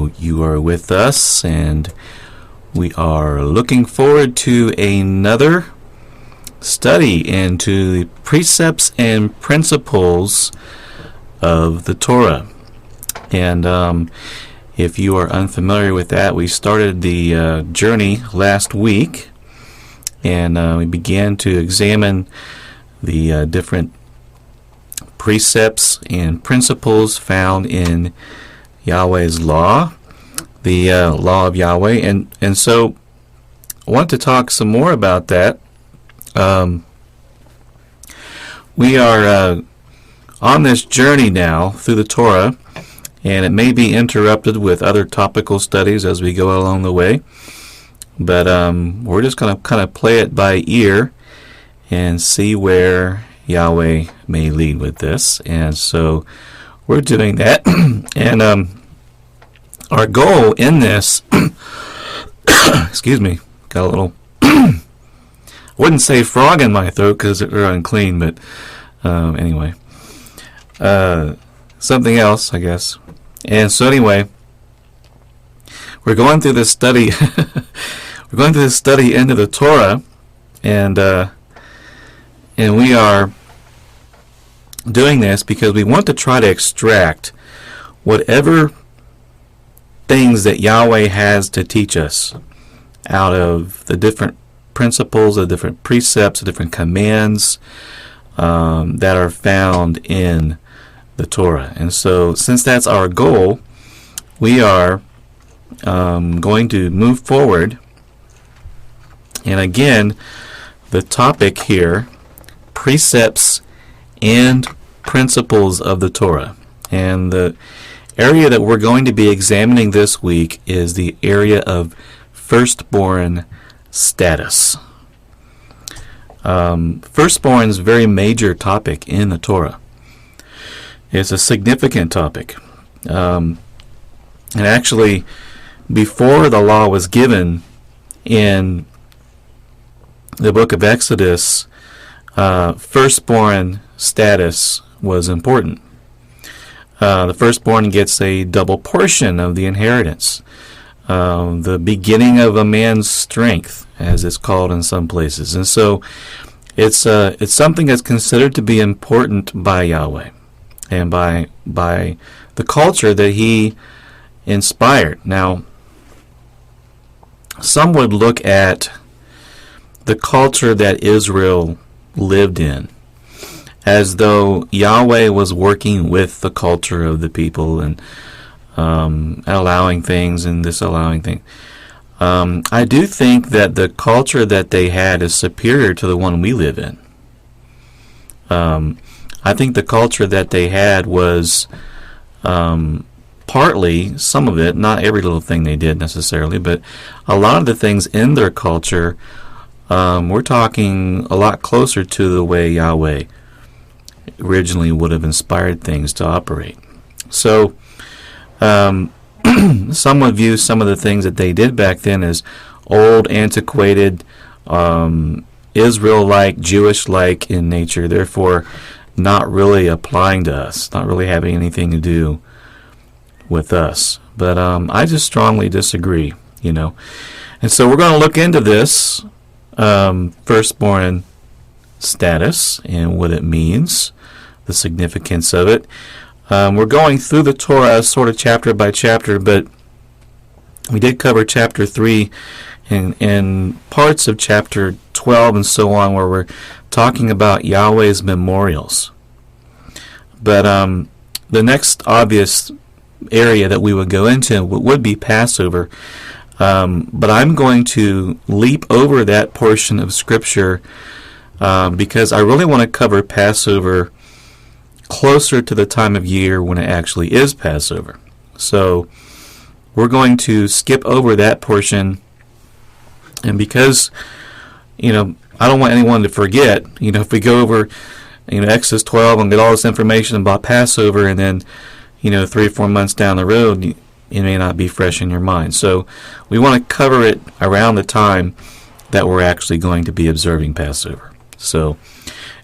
know you are with us, and we are looking forward to another study into the precepts and principles of the Torah. And if you are unfamiliar with that, we started the journey last week, and we began to examine the different precepts and principles found in Yahweh's law, the law of Yahweh. And so I want to talk some more about that. We are on this journey now through the Torah, and it may be interrupted with other topical studies as we go along the way. But we're just going to kind of play it by ear and see where Yahweh may lead with this. And so we're doing that. And our goal in this, excuse me, got a little, I wouldn't say frog in my throat because they're unclean, but anyway, something else, I guess. And so anyway, we're going through this study. We're going through this study into the Torah, and we are doing this because we want to try to extract whatever things that Yahweh has to teach us out of the different principles, the different precepts, the different commands that are found in the Torah. And so, since that's our goal, we are going to move forward. And again, the topic here, precepts and principles of the Torah. And the area that we're going to be examining this week is the area of firstborn status. Firstborn is a very major topic in the Torah. It's a significant topic. And actually, before the law was given in the book of Exodus, firstborn status was important. The firstborn gets a double portion of the inheritance. The beginning of a man's strength, as it's called in some places. And so it's something that's considered to be important by Yahweh and by the culture that he inspired. Now, some would look at the culture that Israel lived in as though Yahweh was working with the culture of the people and allowing things and disallowing things. I do think that the culture that they had is superior to the one we live in. I think the culture that they had was partly, some of it, not every little thing they did necessarily, but a lot of the things in their culture, we're talking a lot closer to the way Yahweh originally would have inspired things to operate. So, some would view some of the things that they did back then as old, antiquated, Israel-like, Jewish-like in nature, therefore not really applying to us, not really having anything to do with us. But I just strongly disagree, And so we're going to look into this firstborn status and what it means, the significance of it. We're going through the Torah sort of chapter by chapter, but we did cover chapter 3 and parts of chapter 12 and so on, where we're talking about Yahweh's memorials. But the next obvious area that we would go into would be Passover. But I'm going to leap over that portion of Scripture because I really want to cover Passover closer to the time of year when it actually is Passover. So we're going to skip over that portion. And because, I don't want anyone to forget, if we go over, Exodus 12 and get all this information about Passover and then, 3 or 4 months down the road, it may not be fresh in your mind. So we want to cover it around the time that we're actually going to be observing Passover. So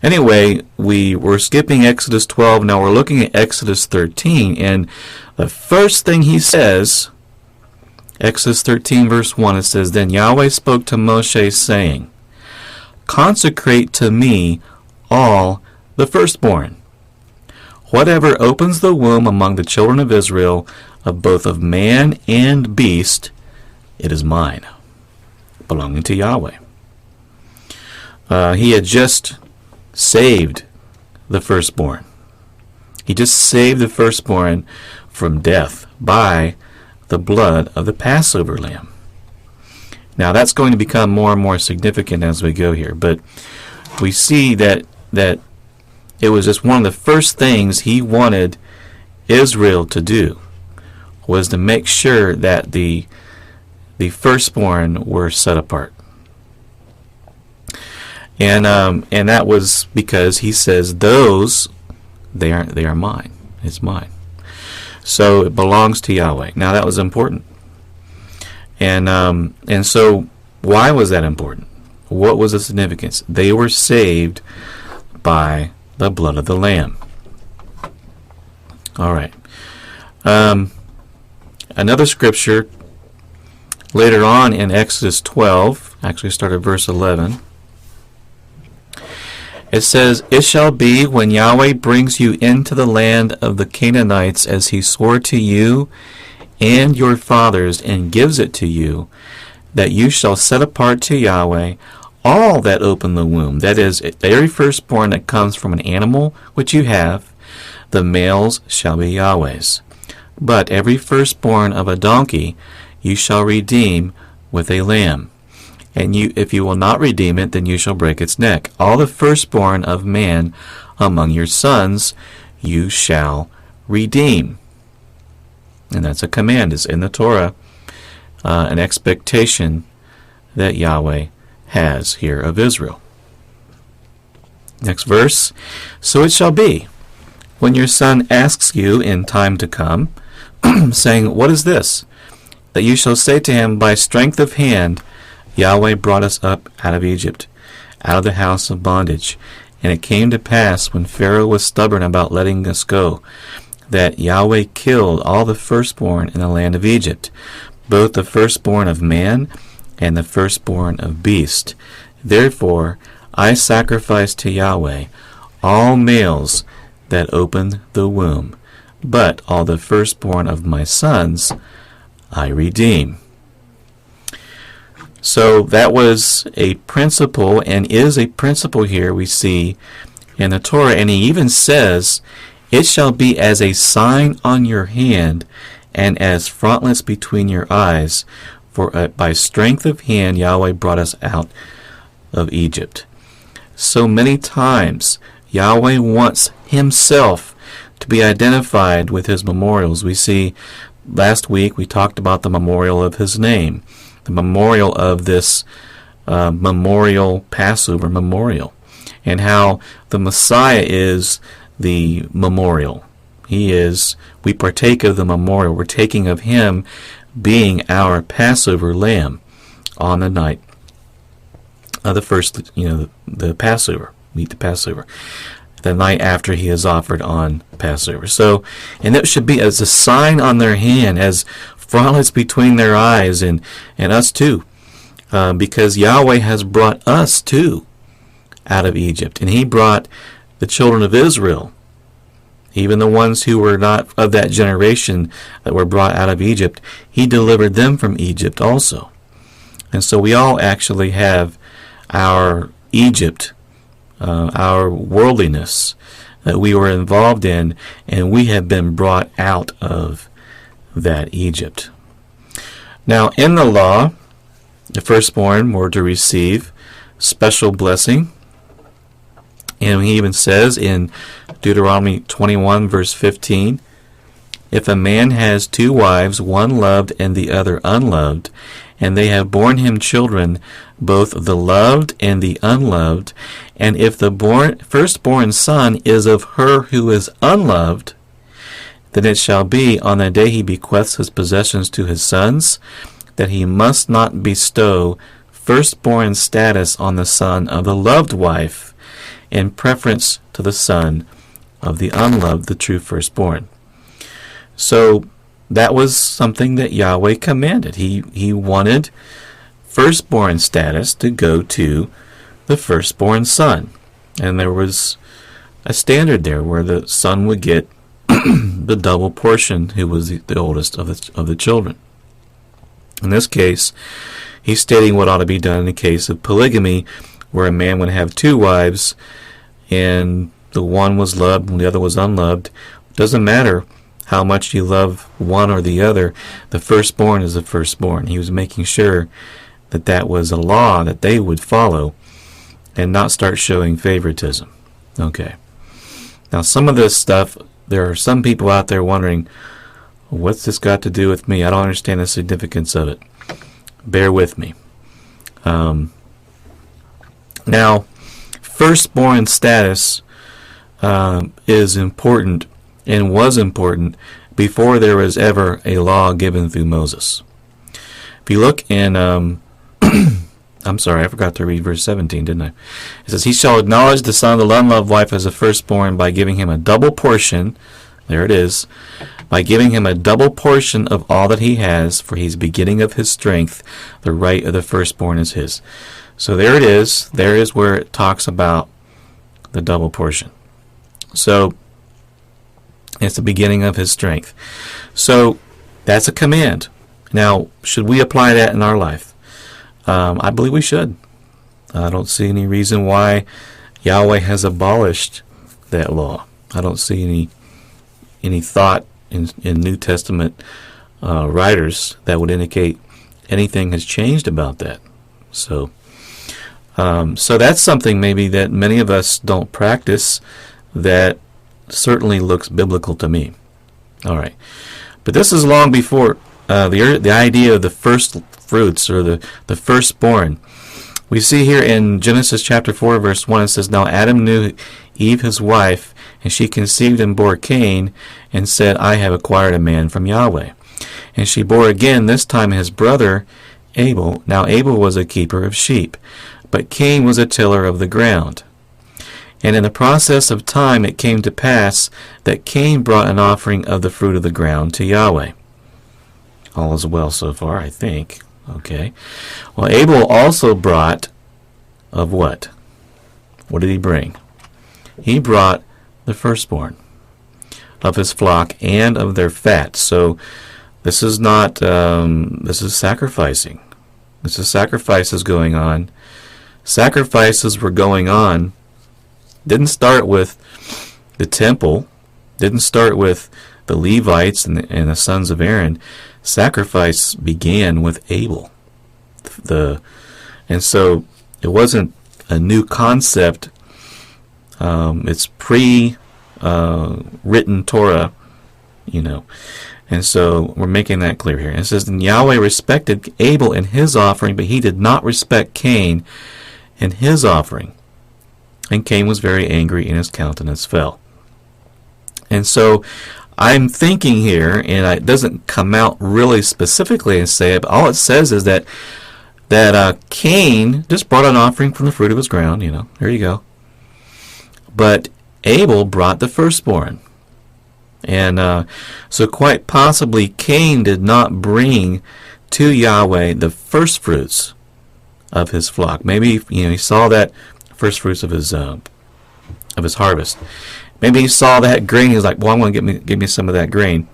anyway, we're skipping Exodus 12. Now we're looking at Exodus 13. And the first thing he says Exodus 13, verse 1, it says, Then Yahweh spoke to Moshe, saying, Consecrate to me all the firstborn. Whatever opens the womb among the children of Israel, of both of man and beast, it is mine, belonging to Yahweh. He had just saved the firstborn. He just saved the firstborn from death by the blood of the Passover lamb. Now that's going to become more and more significant as we go here, but we see that it was just one of the first things he wanted Israel to do, was to make sure that the firstborn were set apart. And that was because he says those they are mine. It's mine. So it belongs to Yahweh. Now that was important. And so why was that important? What was the significance? They were saved by the blood of the Lamb. All right. Another scripture later on in Exodus 12, actually start at verse 11. It says, It shall be when Yahweh brings you into the land of the Canaanites as he swore to you and your fathers and gives it to you, that you shall set apart to Yahweh all that open the womb. That is, every firstborn that comes from an animal which you have, the males shall be Yahweh's. But every firstborn of a donkey you shall redeem with a lamb. And if you will not redeem it, then you shall break its neck. All the firstborn of man among your sons you shall redeem. And that's a command. It's in the Torah, an expectation that Yahweh has here of Israel. Next verse. So it shall be, when your son asks you in time to come, saying, What is this? That you shall say to him, By strength of hand Yahweh brought us up out of Egypt, out of the house of bondage. And it came to pass, when Pharaoh was stubborn about letting us go, that Yahweh killed all the firstborn in the land of Egypt, both the firstborn of man and the firstborn of beast. Therefore I sacrifice to Yahweh all males that open the womb, but all the firstborn of my sons I redeem. So that was a principle, and is a principle here we see in the Torah. And he even says, It shall be as a sign on your hand and as frontlets between your eyes, for by strength of hand Yahweh brought us out of Egypt. So many times Yahweh wants himself to be identified with his memorials. We see last week we talked about the memorial of his name, the memorial of this memorial Passover memorial, and how the Messiah is the memorial. We partake of the memorial. We're taking of him being our Passover lamb on the night of the first, the Passover. We eat the Passover the night after he is offered on Passover. So, and that should be as a sign on their hand, as frontlets between their eyes, and us too, because Yahweh has brought us too out of Egypt, and he brought the children of Israel, even the ones who were not of that generation that were brought out of Egypt. He delivered them from Egypt also. And so we all actually have our Egypt, our worldliness that we were involved in, and we have been brought out of that Egypt. Now, in the law, the firstborn were to receive special blessing. And he even says in Deuteronomy 21, verse 15, If a man has two wives, one loved and the other unloved, and they have borne him children, both the loved and the unloved, and if the firstborn son is of her who is unloved, then it shall be on the day he bequeaths his possessions to his sons, that he must not bestow firstborn status on the son of the loved wife, in preference to the son of the unloved, the true firstborn. So that was something that Yahweh commanded. He wanted firstborn status to go to the firstborn son. And there was a standard there where the son would get the double portion who was the oldest of the children. In this case, he's stating what ought to be done in the case of polygamy, where a man would have two wives, and the one was loved and the other was unloved. It doesn't matter how much you love one or the other, the firstborn is the firstborn. He was making sure that that was a law that they would follow and not start showing favoritism. Okay. Now, some of this stuff, there are some people out there wondering, what's this got to do with me? I don't understand the significance of it. Bear with me. Now, firstborn status is important and was important before there was ever a law given through Moses. If you look in, I'm sorry, I forgot to read verse 17, didn't I? It says, he shall acknowledge the son of the unloved wife as a firstborn by giving him a double portion. There it is. By giving him a double portion of all that he has, for he's beginning of his strength, the right of the firstborn is his. So there it is. There is where it talks about the double portion. So it's the beginning of his strength. So that's a command. Now, should we apply that in our life? I believe we should. I don't see any reason why Yahweh has abolished that law. I don't see any thought in New Testament writers that would indicate anything has changed about that. So that's something maybe that many of us don't practice that certainly looks biblical to me. All right. But this is long before the idea of the first fruits or the firstborn. We see here in Genesis chapter 4, verse 1, it says, now Adam knew Eve his wife, and she conceived and bore Cain, and said, I have acquired a man from Yahweh. And she bore again, this time his brother Abel. Now Abel was a keeper of sheep, but Cain was a tiller of the ground. And in the process of time it came to pass that Cain brought an offering of the fruit of the ground to Yahweh. All is well so far, I think. Okay. Well, Abel also brought of what? What did he bring? He brought the firstborn of his flock and of their fat. So this is not, this is sacrificing. This is sacrifices going on. Sacrifices were going on. Didn't start with the temple. Didn't start with the Levites and the sons of Aaron. Sacrifice began with Abel. And so it wasn't a new concept. It's pre-written Torah, And so we're making that clear here. And it says, and Yahweh respected Abel in his offering, but he did not respect Cain in his offering. And Cain was very angry, and his countenance fell. And so I'm thinking here, and it doesn't come out really specifically and say it, but all it says is that Cain just brought an offering from the fruit of his ground, there you go. But Abel brought the firstborn. And so quite possibly Cain did not bring to Yahweh the first fruits of his flock. Maybe he saw that first fruits of his harvest. Maybe he saw that grain. He was like, "Well, I'm going to give me some of that grain,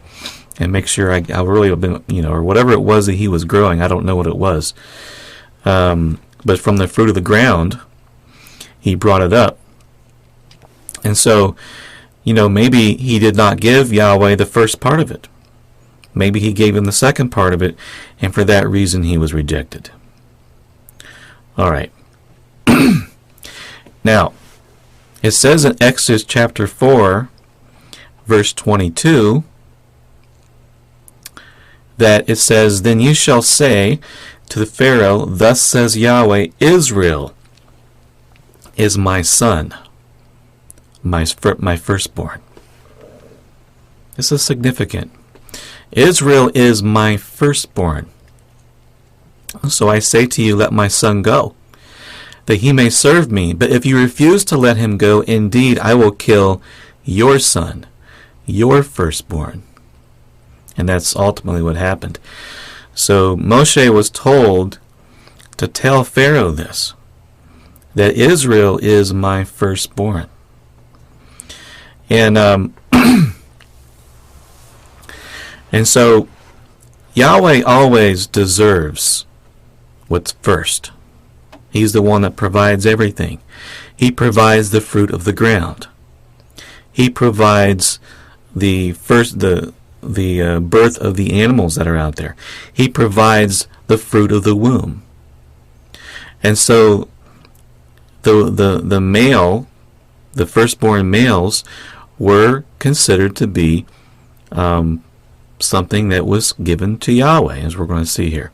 and make sure I really have been, or whatever it was that he was growing. I don't know what it was, but from the fruit of the ground, he brought it up. And so, maybe he did not give Yahweh the first part of it. Maybe he gave him the second part of it, and for that reason he was rejected. All right. Now, it says in Exodus chapter 4, verse 22, that it says, then you shall say to the Pharaoh, thus says Yahweh, Israel is my son, my firstborn. This is significant. Israel is my firstborn. So I say to you, let my son go, that he may serve me. But if you refuse to let him go, indeed I will kill your son, your firstborn. And that's ultimately what happened. So Moshe was told to tell Pharaoh this, that Israel is my firstborn. And and so Yahweh always deserves what's first. He's the one that provides everything. He provides the fruit of the ground. He provides the birth of the animals that are out there. He provides the fruit of the womb. And so the male, the firstborn males, were considered to be something that was given to Yahweh, as we're going to see here.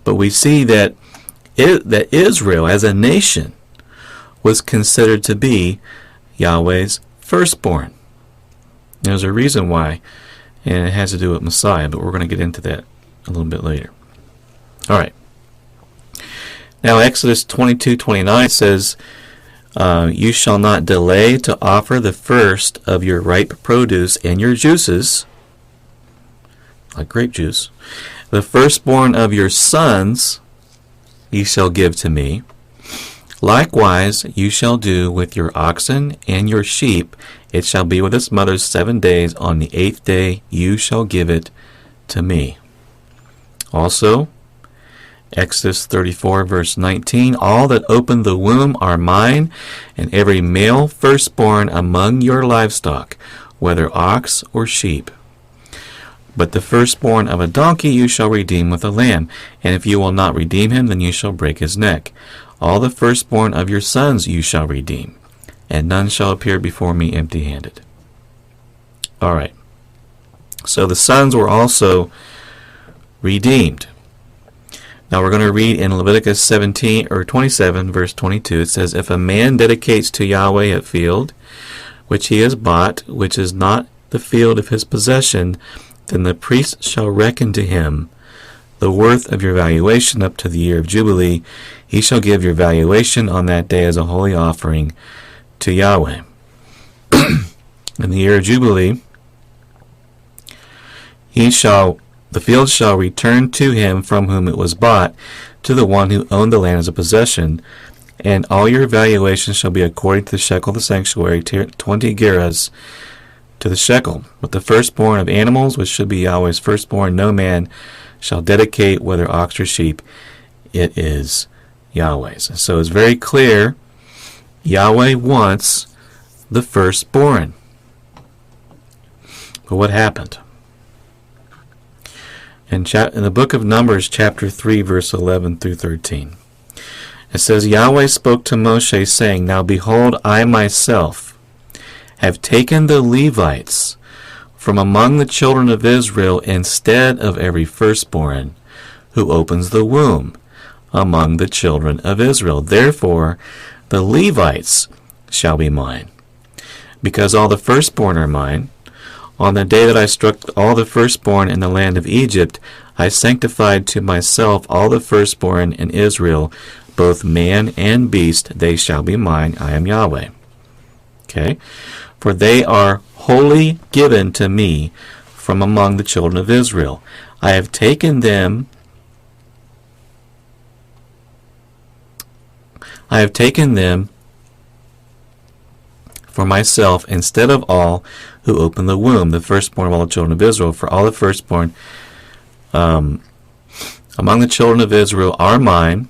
But we see that Israel as a nation was considered to be Yahweh's firstborn. There's a reason why, and it has to do with Messiah, but we're going to get into that a little bit later. All right. Now Exodus 22:29 says, you shall not delay to offer the first of your ripe produce and your juices, like grape juice. The firstborn of your sons ye shall give to me. Likewise you shall do with your oxen and your sheep. It shall be with its mother 7 days. On the 8th day you shall give it to me. Also, Exodus 34 verse 19, all that open the womb are mine, and every male firstborn among your livestock, whether ox or sheep. But the firstborn of a donkey you shall redeem with a lamb, and if you will not redeem him, then you shall break his neck. All the firstborn of your sons you shall redeem, and none shall appear before me empty-handed. All right. So the sons were also redeemed. Now we're going to read in Leviticus 27 verse 22. It says, if a man dedicates to Yahweh a field which he has bought, which is not the field of his possession, then the priest shall reckon to him the worth of your valuation up to the year of Jubilee. He shall give your valuation on that day as a holy offering to Yahweh. In the year of Jubilee, the field shall return to him from whom it was bought, to the one who owned the land as a possession, and all your valuation shall be according to the shekel of the sanctuary, 20 gerahs to the shekel. But the firstborn of animals, which should be Yahweh's firstborn, no man shall dedicate, whether ox or sheep. It is Yahweh's. So it's very clear, Yahweh wants the firstborn. But what happened? In the book of Numbers, chapter 3, verse 11 through 13, it says, Yahweh spoke to Moshe, saying, now behold, I myself have taken the Levites from among the children of Israel instead of every firstborn who opens the womb among the children of Israel. Therefore, the Levites shall be mine, because all the firstborn are mine. On the day that I struck all the firstborn in the land of Egypt, I sanctified to myself all the firstborn in Israel, both man and beast. They shall be mine. I am Yahweh. Okay? For they are wholly given to me from among the children of Israel. I have taken them for myself instead of all who open the womb, the firstborn of all the children of Israel. For all the firstborn among the children of Israel are mine,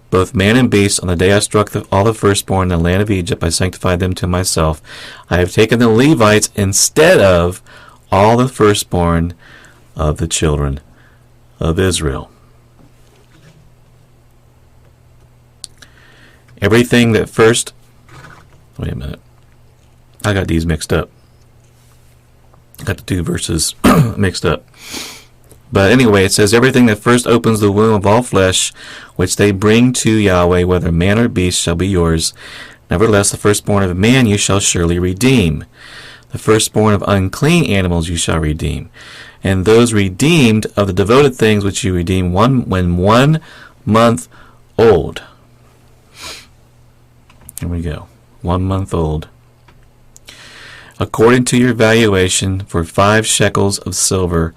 both man and beast. On the day I struck all the firstborn in the land of Egypt, I sanctified them to myself. I have taken the Levites instead of all the firstborn of the children of Israel. Everything that first... Wait a minute. I got these mixed up. I got the two verses mixed up. But anyway, it says, everything that first opens the womb of all flesh, which they bring to Yahweh, whether man or beast, shall be yours. Nevertheless, the firstborn of man you shall surely redeem. The firstborn of unclean animals you shall redeem. And those redeemed of the devoted things which you redeem when 1 month old. Here we go. 1 month old. according to your valuation, for 5 shekels of silver,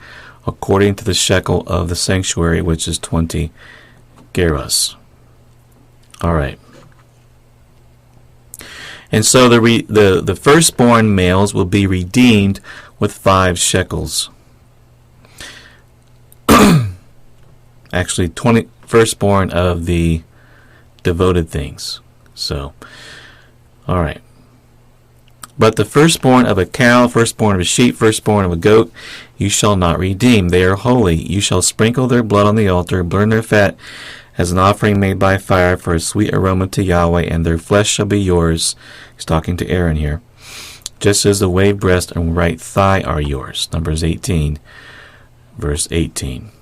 according to the shekel of the sanctuary, which is 20 gerahs. All right. And so the firstborn males will be redeemed with 5 shekels. Actually, 20 firstborn of the devoted things. So, all right. But the firstborn of a cow, firstborn of a sheep, firstborn of a goat, you shall not redeem. They are holy. You shall sprinkle their blood on the altar, burn their fat as an offering made by fire for a sweet aroma to Yahweh, and their flesh shall be yours. He's talking to Aaron here. Just as the waved breast and right thigh are yours. Numbers 18, verse 18.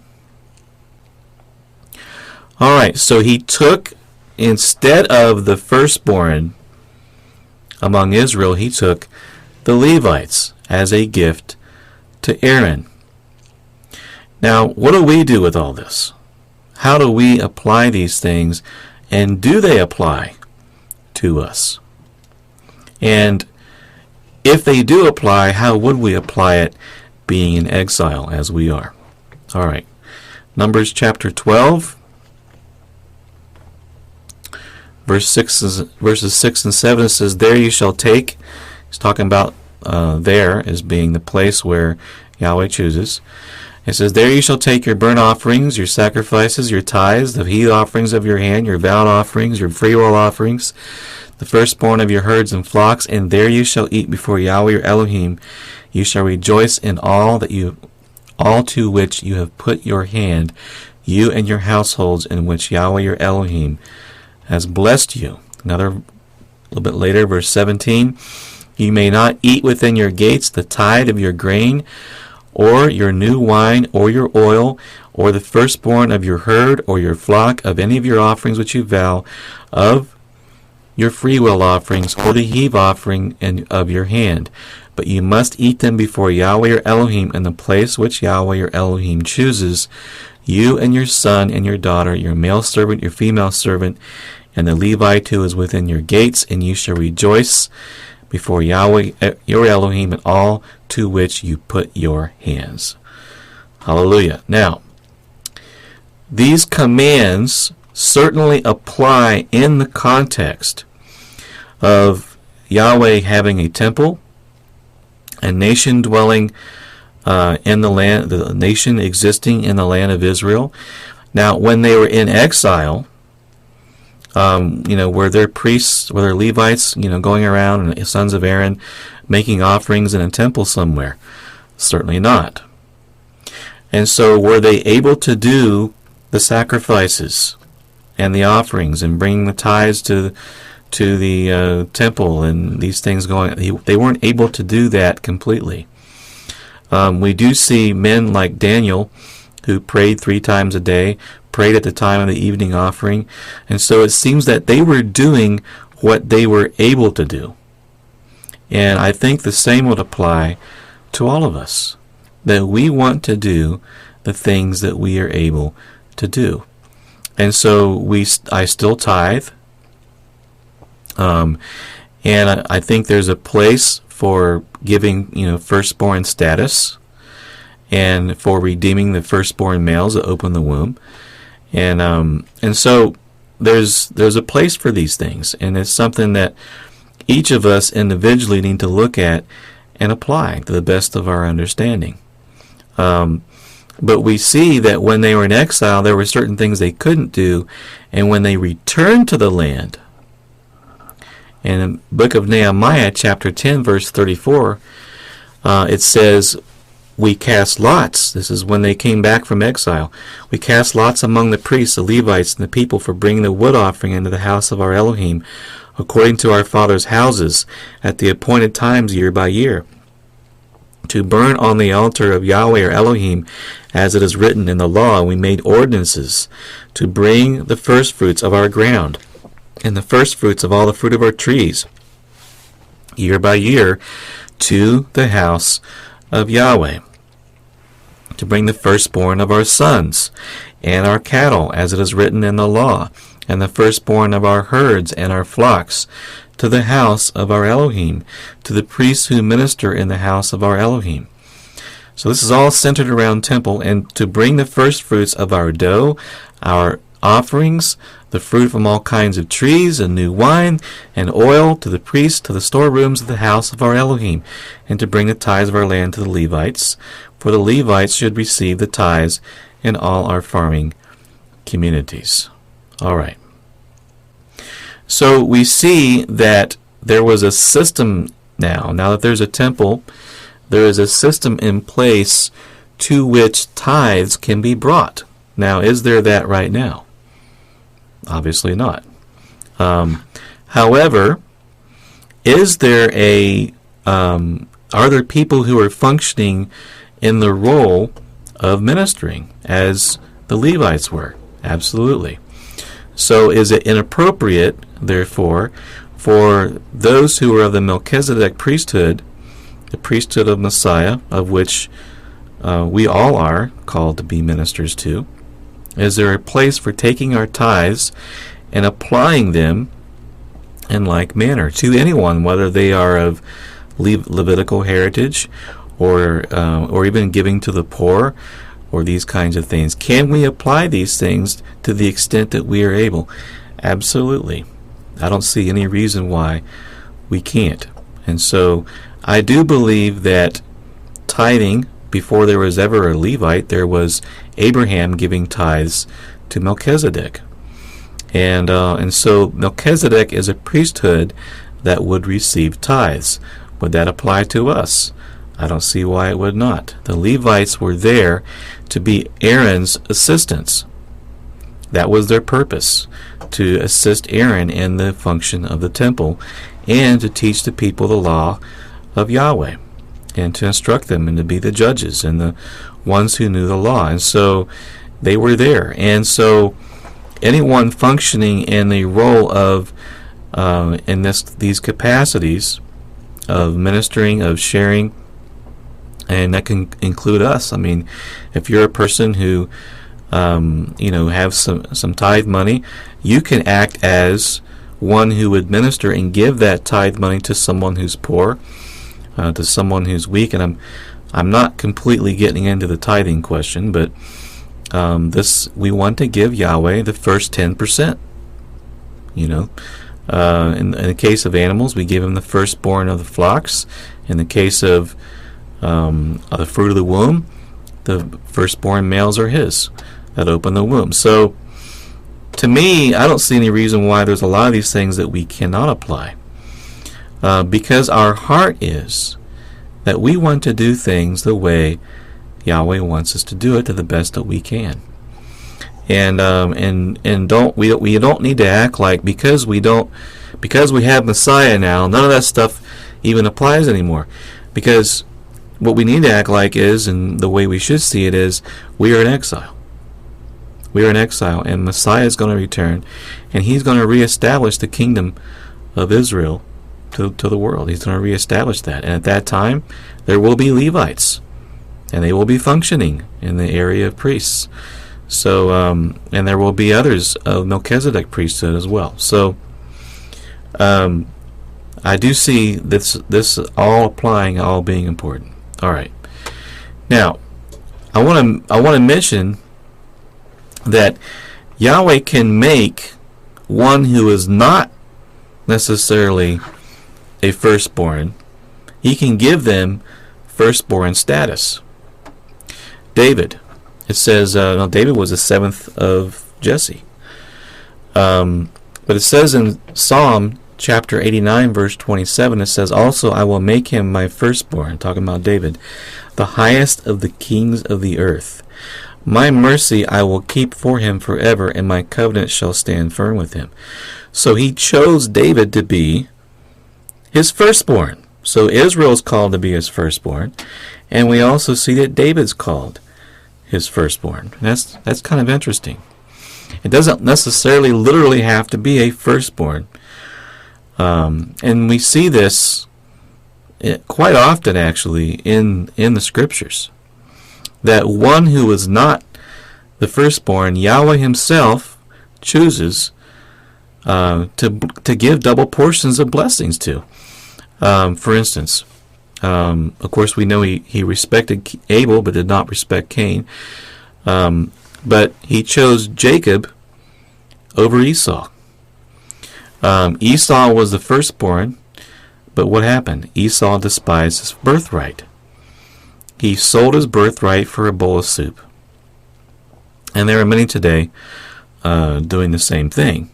All right, so he took, instead of the firstborn among Israel, he took the Levites as a gift to Aaron. Now, what do we do with all this? How do we apply these things, and do they apply to us? And if they do apply, how would we apply it being in exile as we are? All right, Numbers chapter 12. Verses 6 and 7 says, there you shall take. He's talking about there as being the place where Yahweh chooses. It says, there you shall take your burnt offerings, your sacrifices, your tithes, the heave offerings of your hand, your vowed offerings, your freewill offerings, the firstborn of your herds and flocks, and there you shall eat before Yahweh your Elohim. You shall rejoice in all to which you have put your hand, you and your households, in which Yahweh your Elohim has blessed you. Another little bit later, verse 17, you may not eat within your gates the tithe of your grain, or your new wine, or your oil, or the firstborn of your herd, or your flock, of any of your offerings which you vow, of your freewill offerings, or the heave offering of your hand. But you must eat them before Yahweh your Elohim in the place which Yahweh your Elohim chooses, you and your son and your daughter, your male servant, your female servant, and the Levite who is within your gates, and you shall rejoice before Yahweh your Elohim in all to which you put your hands. Hallelujah. Now, these commands certainly apply in the context of Yahweh having a temple, a nation dwelling in the land, the nation existing in the land of Israel. Now, when they were in exile, were there priests, were there Levites, going around, and sons of Aaron making offerings in a temple somewhere? Certainly not. And so were they able to do the sacrifices and the offerings and bring the tithes to the temple and these things going? They weren't able to do that completely. We do see men like Daniel who prayed 3 times a day, prayed at the time of the evening offering, and so it seems that they were doing what they were able to do. And I think the same would apply to all of us, that we want to do the things that we are able to do. And so I still tithe, and I think there's a place for giving, firstborn status, and for redeeming the firstborn males that open the womb, and so there's a place for these things, and it's something that each of us individually need to look at and apply to the best of our understanding. But we see that when they were in exile, there were certain things they couldn't do, and when they returned to the land, in the book of Nehemiah, chapter 10, verse 34, it says, we cast lots. This is when they came back from exile. We cast lots among the priests, the Levites, and the people for bringing the wood offering into the house of our Elohim, according to our fathers' houses, at the appointed times year by year, to burn on the altar of Yahweh our Elohim, as it is written in the law. We made ordinances to bring the firstfruits of our ground, and the firstfruits of all the fruit of our trees, year by year, to the house of Yahweh, to bring the firstborn of our sons and our cattle, as it is written in the law, and the firstborn of our herds and our flocks, to the house of our Elohim, to the priests who minister in the house of our Elohim. So this is all centered around temple, and to bring the first fruits of our dough, our offerings, the fruit from all kinds of trees, and new wine, and oil to the priests, to the storerooms of the house of our Elohim, and to bring the tithes of our land to the Levites, for the Levites should receive the tithes in all our farming communities. All right. So we see that there was a system now. Now that there's a temple, there is a system in place to which tithes can be brought. Now, is there that right now? Obviously not. However, is there are there people who are functioning in the role of ministering as the Levites were? Absolutely. So is it inappropriate, therefore, for those who are of the Melchizedek priesthood, the priesthood of Messiah, of which we all are called to be ministers to, is there a place for taking our tithes and applying them in like manner to anyone, whether they are of Levitical heritage or even giving to the poor or these kinds of things? Can we apply these things to the extent that we are able? Absolutely. I don't see any reason why we can't. And so I do believe that tithing, before there was ever a Levite, there was Abraham giving tithes to Melchizedek. And so Melchizedek is a priesthood that would receive tithes. Would that apply to us? I don't see why it would not. The Levites were there to be Aaron's assistants. That was their purpose, to assist Aaron in the function of the temple and to teach the people the law of Yahweh and to instruct them and to be the judges and the ones who knew the law. And so they were there. And so anyone functioning in the role of in these capacities of ministering, of sharing, and that can include us. I mean, if you're a person who have some tithe money, you can act as one who would minister and give that tithe money to someone who's poor, to someone who's weak. And I'm not completely getting into the tithing question, but we want to give Yahweh the first 10%. In the case of animals, we give him the firstborn of the flocks. In the case of the fruit of the womb, the firstborn males are his that open the womb. So to me, I don't see any reason why there's a lot of these things that we cannot apply, because our heart is that we want to do things the way Yahweh wants us to do it, to the best that we can. And we don't need to act like because we have Messiah now, none of that stuff even applies anymore. Because what we need to act like is, and the way we should see it is, we are in exile. We are in exile, and Messiah is going to return, and he's going to reestablish the kingdom of Israel to the world. He's going to reestablish that. And at that time, there will be Levites, and they will be functioning in the area of priests. So, and there will be others of Melchizedek priesthood as well. So, I do see this all applying, all being important. All right. Now, I want to mention that Yahweh can make one who is not necessarily a firstborn, he can give them firstborn status. David, it says, David was the seventh of Jesse. But it says in Psalm chapter 89, verse 27, it says, "Also I will make him my firstborn," talking about David, "the highest of the kings of the earth. My mercy I will keep for him forever, and my covenant shall stand firm with him." So he chose David to be his firstborn. So Israel is called to be his firstborn, and we also see that David's called his firstborn. That's kind of interesting. It doesn't necessarily literally have to be a firstborn. And we see this quite often, actually, in the Scriptures, that one who is not the firstborn, Yahweh himself chooses to give double portions of blessings to. For instance, of course, we know he respected Abel but did not respect Cain. But he chose Jacob over Esau. Esau was the firstborn, but what happened? Esau despised his birthright. He sold his birthright for a bowl of soup. And there are many today doing the same thing.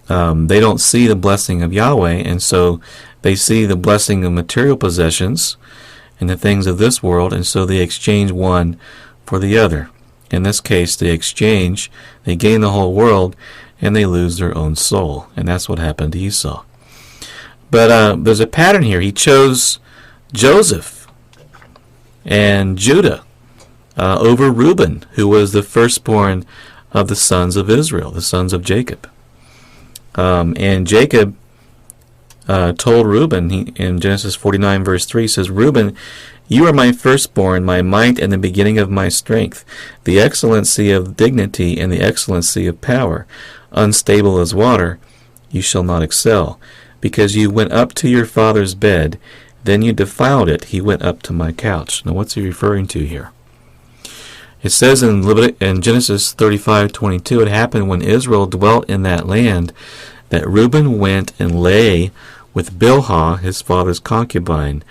They don't see the blessing of Yahweh, and so they see the blessing of material possessions and the things of this world, and so they exchange one for the other. In this case, they gain the whole world, and they lose their own soul. And that's what happened to Esau. But there's a pattern here. He chose Joseph and Judah over Reuben, who was the firstborn of the sons of Israel, the sons of Jacob. And Jacob told Reuben, in Genesis 49, verse 3, says, Reuben, you are my firstborn, my might, and the beginning of my strength, the excellency of dignity and the excellency of power. Unstable as water, you shall not excel. Because you went up to your father's bed, then you defiled it. He went up to my couch. Now, what's he referring to here? It says in Genesis 35:22, it happened when Israel dwelt in that land that Reuben went and lay with Bilhah, his father's concubine,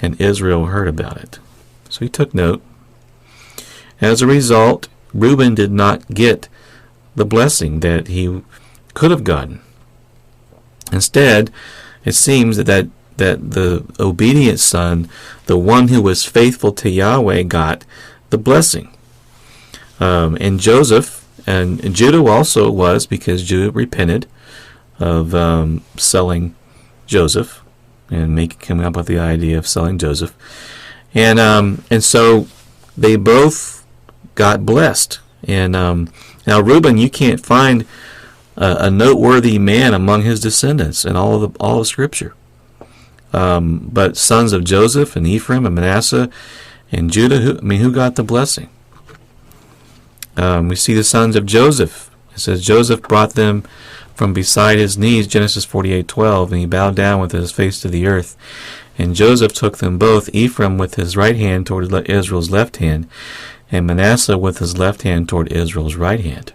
and Israel heard about it. So he took note. As a result, Reuben did not get the blessing that he could have gotten. Instead, it seems that the obedient son, the one who was faithful to Yahweh, got the blessing. And Joseph and Judah also was, because Judah repented of selling Joseph and coming up with the idea of selling Joseph, and so they both got blessed. And now Reuben, you can't find a noteworthy man among his descendants in all of Scripture. But sons of Joseph and Ephraim and Manasseh and Judah, who got the blessing? We see the sons of Joseph. It says Joseph brought them from beside his knees, Genesis 48:12, and he bowed down with his face to the earth. And Joseph took them both, Ephraim with his right hand toward Israel's left hand, and Manasseh with his left hand toward Israel's right hand,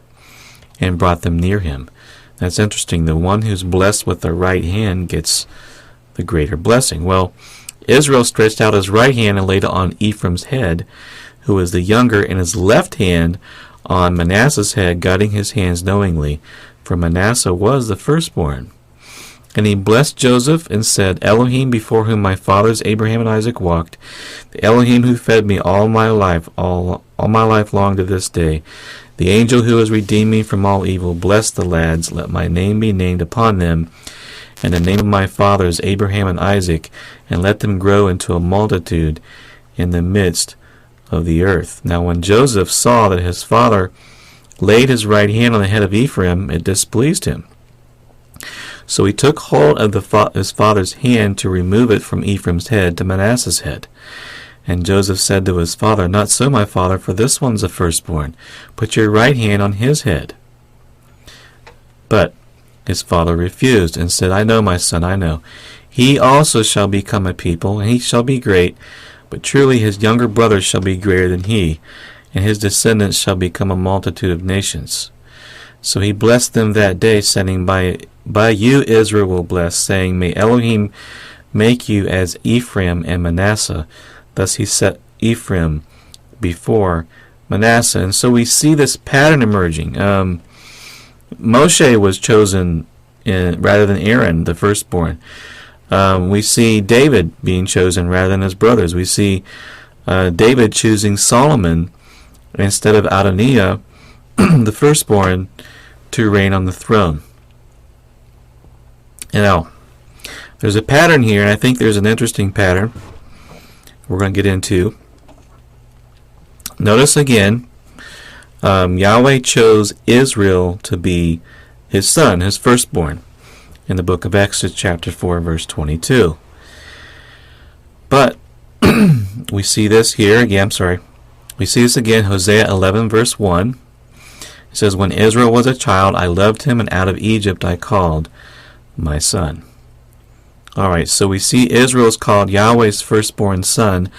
and brought them near him. That's interesting. The one who's blessed with the right hand gets the greater blessing. Well, Israel stretched out his right hand and laid it on Ephraim's head, who was the younger, and his left hand on Manasseh's head, guiding his hands knowingly, for Manasseh was the firstborn. And he blessed Joseph and said, Elohim, before whom my fathers Abraham and Isaac walked, the Elohim who fed me all my life long to this day, the angel who has redeemed me from all evil, bless the lads, let my name be named upon them, and the name of my fathers Abraham and Isaac, and let them grow into a multitude in the midst of the earth. Now when Joseph saw that his father laid his right hand on the head of Ephraim, it displeased him. So he took hold of his father's hand to remove it from Ephraim's head to Manasseh's head. And Joseph said to his father, Not so, my father, for this one's the firstborn. Put your right hand on his head. But his father refused and said, I know, my son, I know. He also shall become a people, and he shall be great, but truly his younger brother shall be greater than he, and his descendants shall become a multitude of nations. So he blessed them that day, saying, By you Israel will bless, saying, May Elohim make you as Ephraim and Manasseh. Thus he set Ephraim before Manasseh. And so we see this pattern emerging. Moshe was chosen rather than Aaron, the firstborn. We see David being chosen rather than his brothers. We see David choosing Solomon instead of Adoniah, the firstborn, to reign on the throne. Now, there's a pattern here, and I think there's an interesting pattern we're going to get into. Notice again, Yahweh chose Israel to be his son, his firstborn, in the book of Exodus chapter 4, verse 22. But we see this here again, we see this again, Hosea 11, verse 1. It says, when Israel was a child, I loved him, and out of Egypt I called my son. All right, so we see Israel is called Yahweh's firstborn son.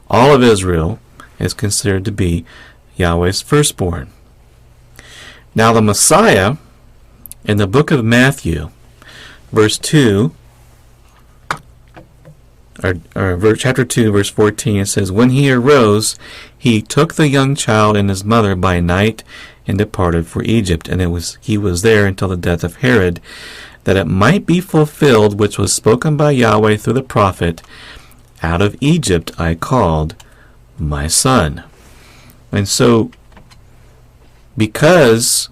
All of Israel is considered to be Yahweh's firstborn. Now the Messiah, in the book of Matthew, verse 2, chapter 2, verse 14, it says, when he arose, he took the young child and his mother by night and departed for Egypt. And he was there until the death of Herod, that it might be fulfilled which was spoken by Yahweh through the prophet, out of Egypt I called my son. And so, because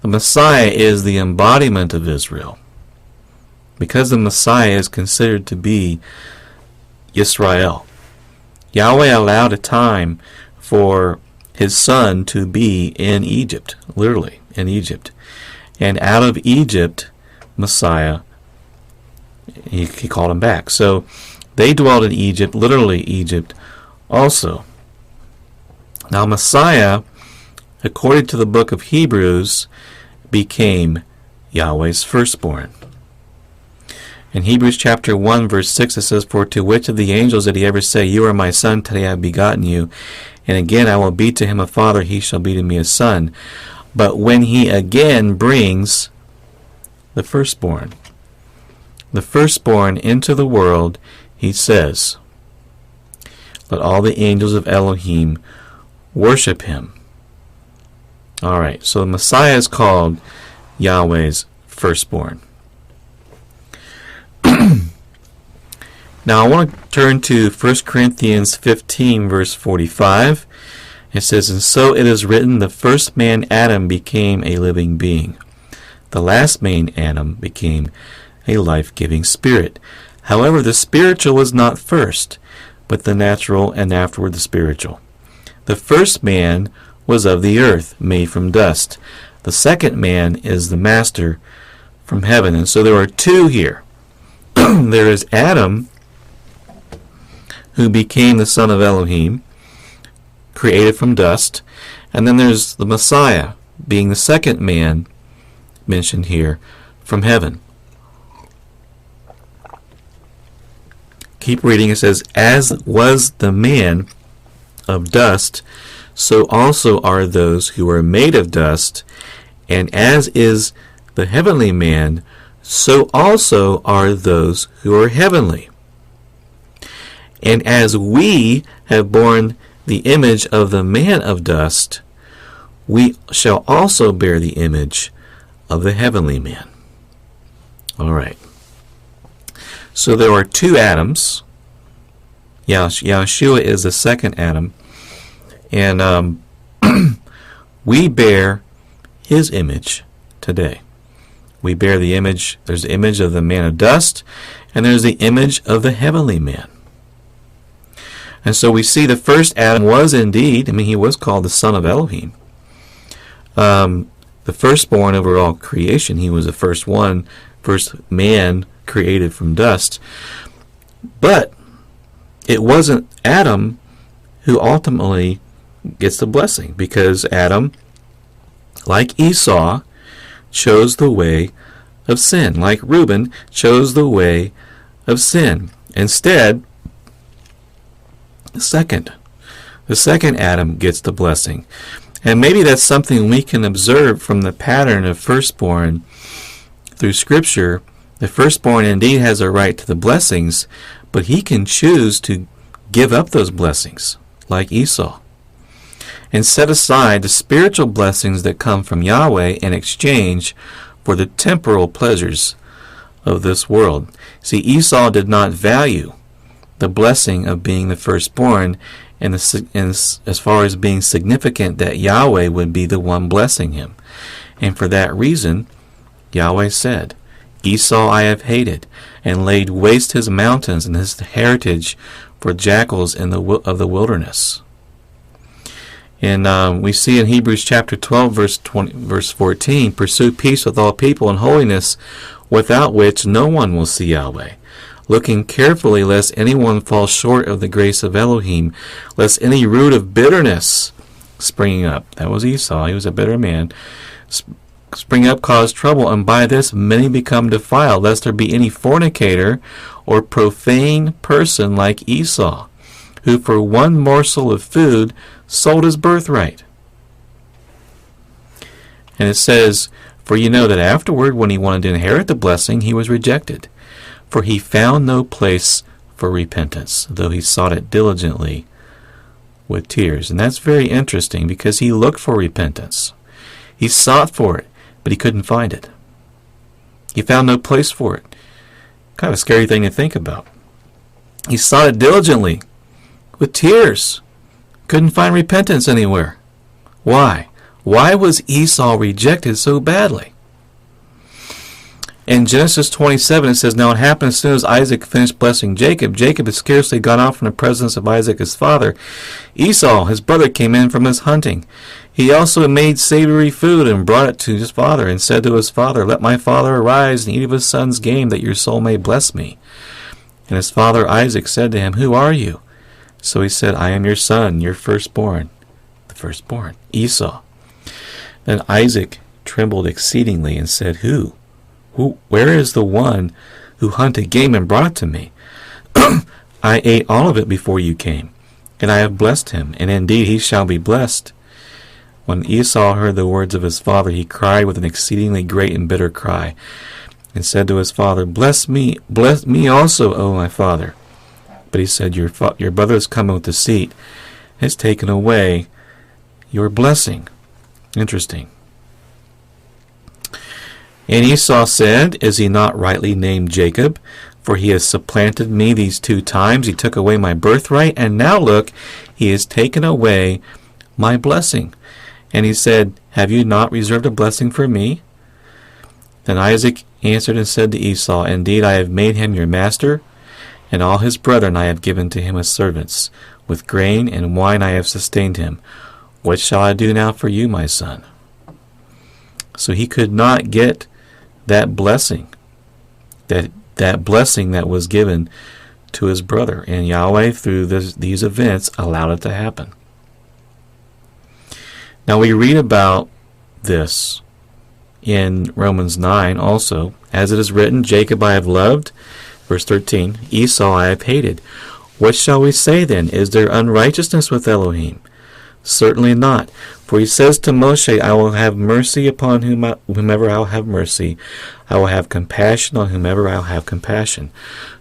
the Messiah is the embodiment of Israel, because the Messiah is considered to be Yisrael, Yahweh allowed a time for his son to be in Egypt, literally in Egypt. And out of Egypt, Messiah, he called him back. So they dwelled in Egypt, literally Egypt also. Now Messiah, according to the book of Hebrews, became Yahweh's firstborn. In Hebrews chapter 1, verse 6, it says, for to which of the angels did he ever say, you are my son, today I have begotten you? And again I will be to him a father, he shall be to me a son. But when he again brings the firstborn into the world, he says, let all the angels of Elohim worship him. All right, so the Messiah is called Yahweh's firstborn. Now I want to turn to 1 Corinthians 15, verse 45. It says, and so it is written, the first man Adam became a living being. The last man Adam became a life-giving spirit. However, the spiritual was not first, but the natural, and afterward the spiritual. The first man was of the earth, made from dust. The second man is the master from heaven. And so there are two here. There is Adam, who became the son of Elohim, created from dust, and then there's the Messiah, being the second man mentioned here from heaven. Keep reading. It says, as was the man of dust, so also are those who are made of dust, and as is the heavenly man, so also are those who are heavenly. And as we have borne the image of the man of dust, we shall also bear the image of the heavenly man. All right. So there are two Adams. Yahshua is the second Adam. And we bear his image today. We bear the image. There's the image of the man of dust, and there's the image of the heavenly man. And so we see the first Adam was indeed, he was called the son of Elohim. The firstborn over all creation. He was the first man created from dust. But it wasn't Adam who ultimately gets the blessing, because Adam, like Esau, chose the way of sin. Like Reuben, chose the way of sin. Instead, the second Adam gets the blessing. And maybe that's something we can observe from the pattern of firstborn through Scripture. The firstborn indeed has a right to the blessings, but he can choose to give up those blessings, like Esau, and set aside the spiritual blessings that come from Yahweh in exchange for the temporal pleasures of this world. See, Esau did not value the blessing of being the firstborn, and as far as being significant that Yahweh would be the one blessing him. And for that reason, Yahweh said, Esau I have hated, and laid waste his mountains and his heritage for jackals of the wilderness. And we see in Hebrews chapter 12, verse 14, pursue peace with all people and holiness, without which no one will see Yahweh, looking carefully lest anyone fall short of the grace of Elohim, lest any root of bitterness springing up. That was Esau. He was a bitter man. Spring up caused trouble, and by this many become defiled, lest there be any fornicator or profane person like Esau, who for one morsel of food sold his birthright. And it says, for you know that afterward, when he wanted to inherit the blessing, he was rejected, for he found no place for repentance, though he sought it diligently with tears. And that's very interesting, because he looked for repentance. He sought for it, but he couldn't find it. He found no place for it. Kind of a scary thing to think about. He sought it diligently with tears. Couldn't find repentance anywhere. Why? Why was Esau rejected so badly? In Genesis 27, it says, now it happened as soon as Isaac finished blessing Jacob. Jacob had scarcely gone out from the presence of Isaac his father. Esau, his brother, came in from his hunting. He also made savory food and brought it to his father, and said to his father, let my father arise and eat of his son's game, that your soul may bless me. And his father Isaac said to him, who are you? So he said, I am your son, your firstborn. The firstborn, Esau. Then Isaac trembled exceedingly and said, where is the one who hunted game and brought it to me? I ate all of it before you came, and I have blessed him, and indeed he shall be blessed. When Esau heard the words of his father, he cried with an exceedingly great and bitter cry, and said to his father, bless me also, O my father. But he said, your brother is coming with deceit, has taken away your blessing. Interesting. And Esau said, is he not rightly named Jacob? For he has supplanted me these 2 times. He took away my birthright, and now look, he has taken away my blessing. And he said, have you not reserved a blessing for me? Then Isaac answered and said to Esau, indeed, I have made him your master, and all his brethren I have given to him as servants. With grain and wine I have sustained him. What shall I do now for you, my son? So he could not get that blessing, that blessing that was given to his brother. And Yahweh, through these events, allowed it to happen. Now we read about this in Romans 9 also. As it is written, Jacob I have loved, verse 13, Esau I have hated. What shall we say then? Is there unrighteousness with Elohim? Certainly not. For he says to Moshe, I will have mercy upon whomever I will have mercy. I will have compassion on whomever I will have compassion.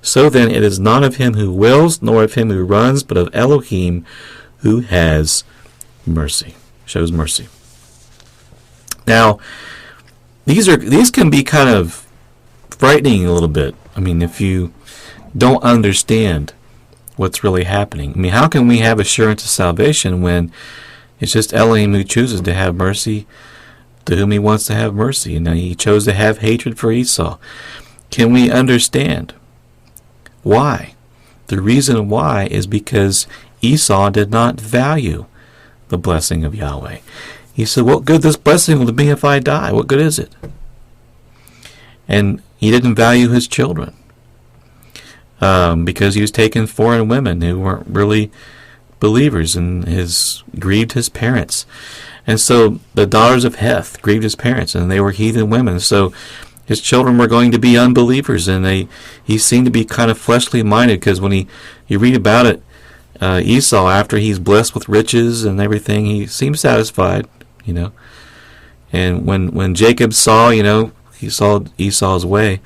So then it is not of him who wills, nor of him who runs, but of Elohim who has mercy. Shows mercy. Now, these can be kind of frightening a little bit. I mean, if you don't understand what's really happening. I mean, how can we have assurance of salvation when it's just Elohim who chooses to have mercy to whom he wants to have mercy? And he chose to have hatred for Esau. Can we understand why? The reason why is because Esau did not value the blessing of Yahweh. He said, what good this blessing will be if I die? What good is it? And he didn't value his children. Because he was taking foreign women who weren't really believers, and grieved his parents. And so the daughters of Heth grieved his parents, and they were heathen women. So his children were going to be unbelievers, and he seemed to be kind of fleshly minded, because when you read about it, Esau, after he's blessed with riches and everything, he seemed satisfied, And when Jacob saw, he saw Esau's way.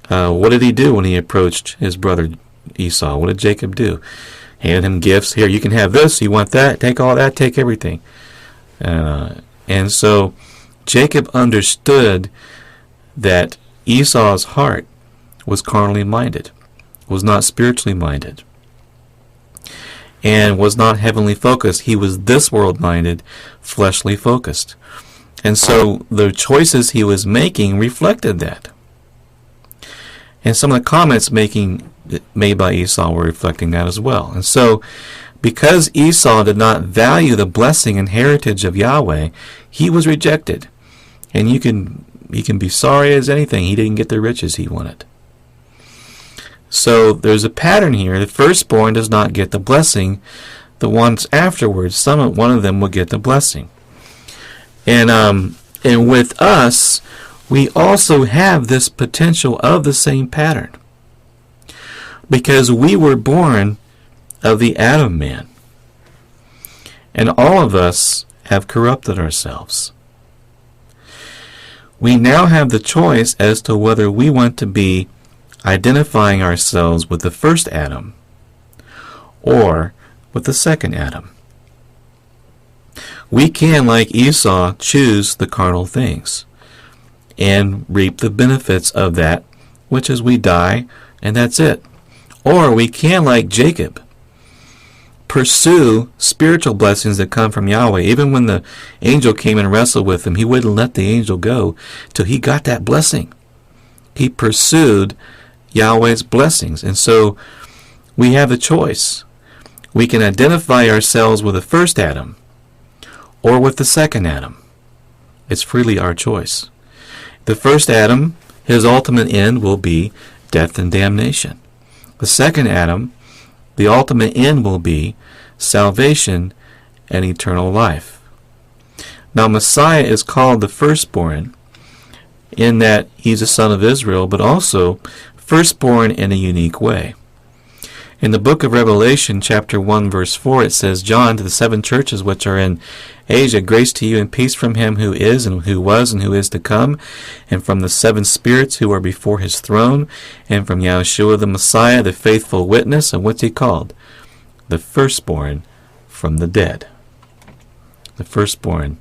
What did he do when he approached his brother Esau? What did Jacob do? Handed him gifts. Here, you can have this. You want that? Take all that. Take everything. And so Jacob understood that Esau's heart was carnally minded, was not spiritually minded, and was not heavenly focused. He was this world minded, fleshly focused. And so the choices he was making reflected that. And some of the comments made by Esau were reflecting that as well. And so, because Esau did not value the blessing and heritage of Yahweh, he was rejected. And you can be sorry as anything. He didn't get the riches he wanted. So there's a pattern here. The firstborn does not get the blessing the ones afterwards, one of them will get the blessing. And with us, we also have this potential of the same pattern, because we were born of the Adam man, and all of us have corrupted ourselves. We now have the choice as to whether we want to be identifying ourselves with the first Adam or with the second Adam. We can, like Esau, choose the carnal things and reap the benefits of that, which is we die and that's it. Or we can, like Jacob, pursue spiritual blessings that come from Yahweh. Even when the angel came and wrestled with him, he wouldn't let the angel go till he got that blessing. He pursued Yahweh's blessings. And so we have a choice. We can identify ourselves with the first Adam or with the second Adam. It's freely our choice. The first Adam, his ultimate end will be death and damnation. The second Adam, the ultimate end will be salvation and eternal life. Now, Messiah is called the firstborn in that he's a son of Israel, but also firstborn in a unique way. In the book of Revelation, chapter 1, verse 4, it says, John, to the 7 churches which are in Asia, grace to you and peace from him who is and who was and who is to come, and from the 7 spirits who are before his throne, and from Yahshua the Messiah, the faithful witness. And what's he called? The firstborn from the dead. The firstborn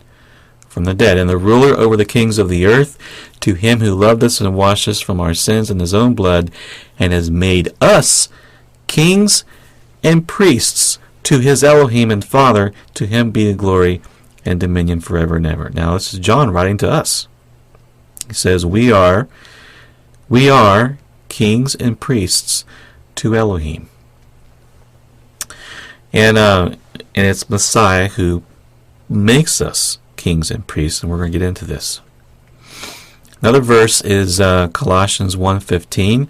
from the dead, and the ruler over the kings of the earth, to him who loved us and washed us from our sins in his own blood, and has made us kings and priests to his Elohim and Father. To him be the glory and dominion forever and ever. Now this is John writing to us. He says we are kings and priests to Elohim. And it's Messiah who makes us kings and priests, and we're going to get into this. Another verse is Colossians 1:15.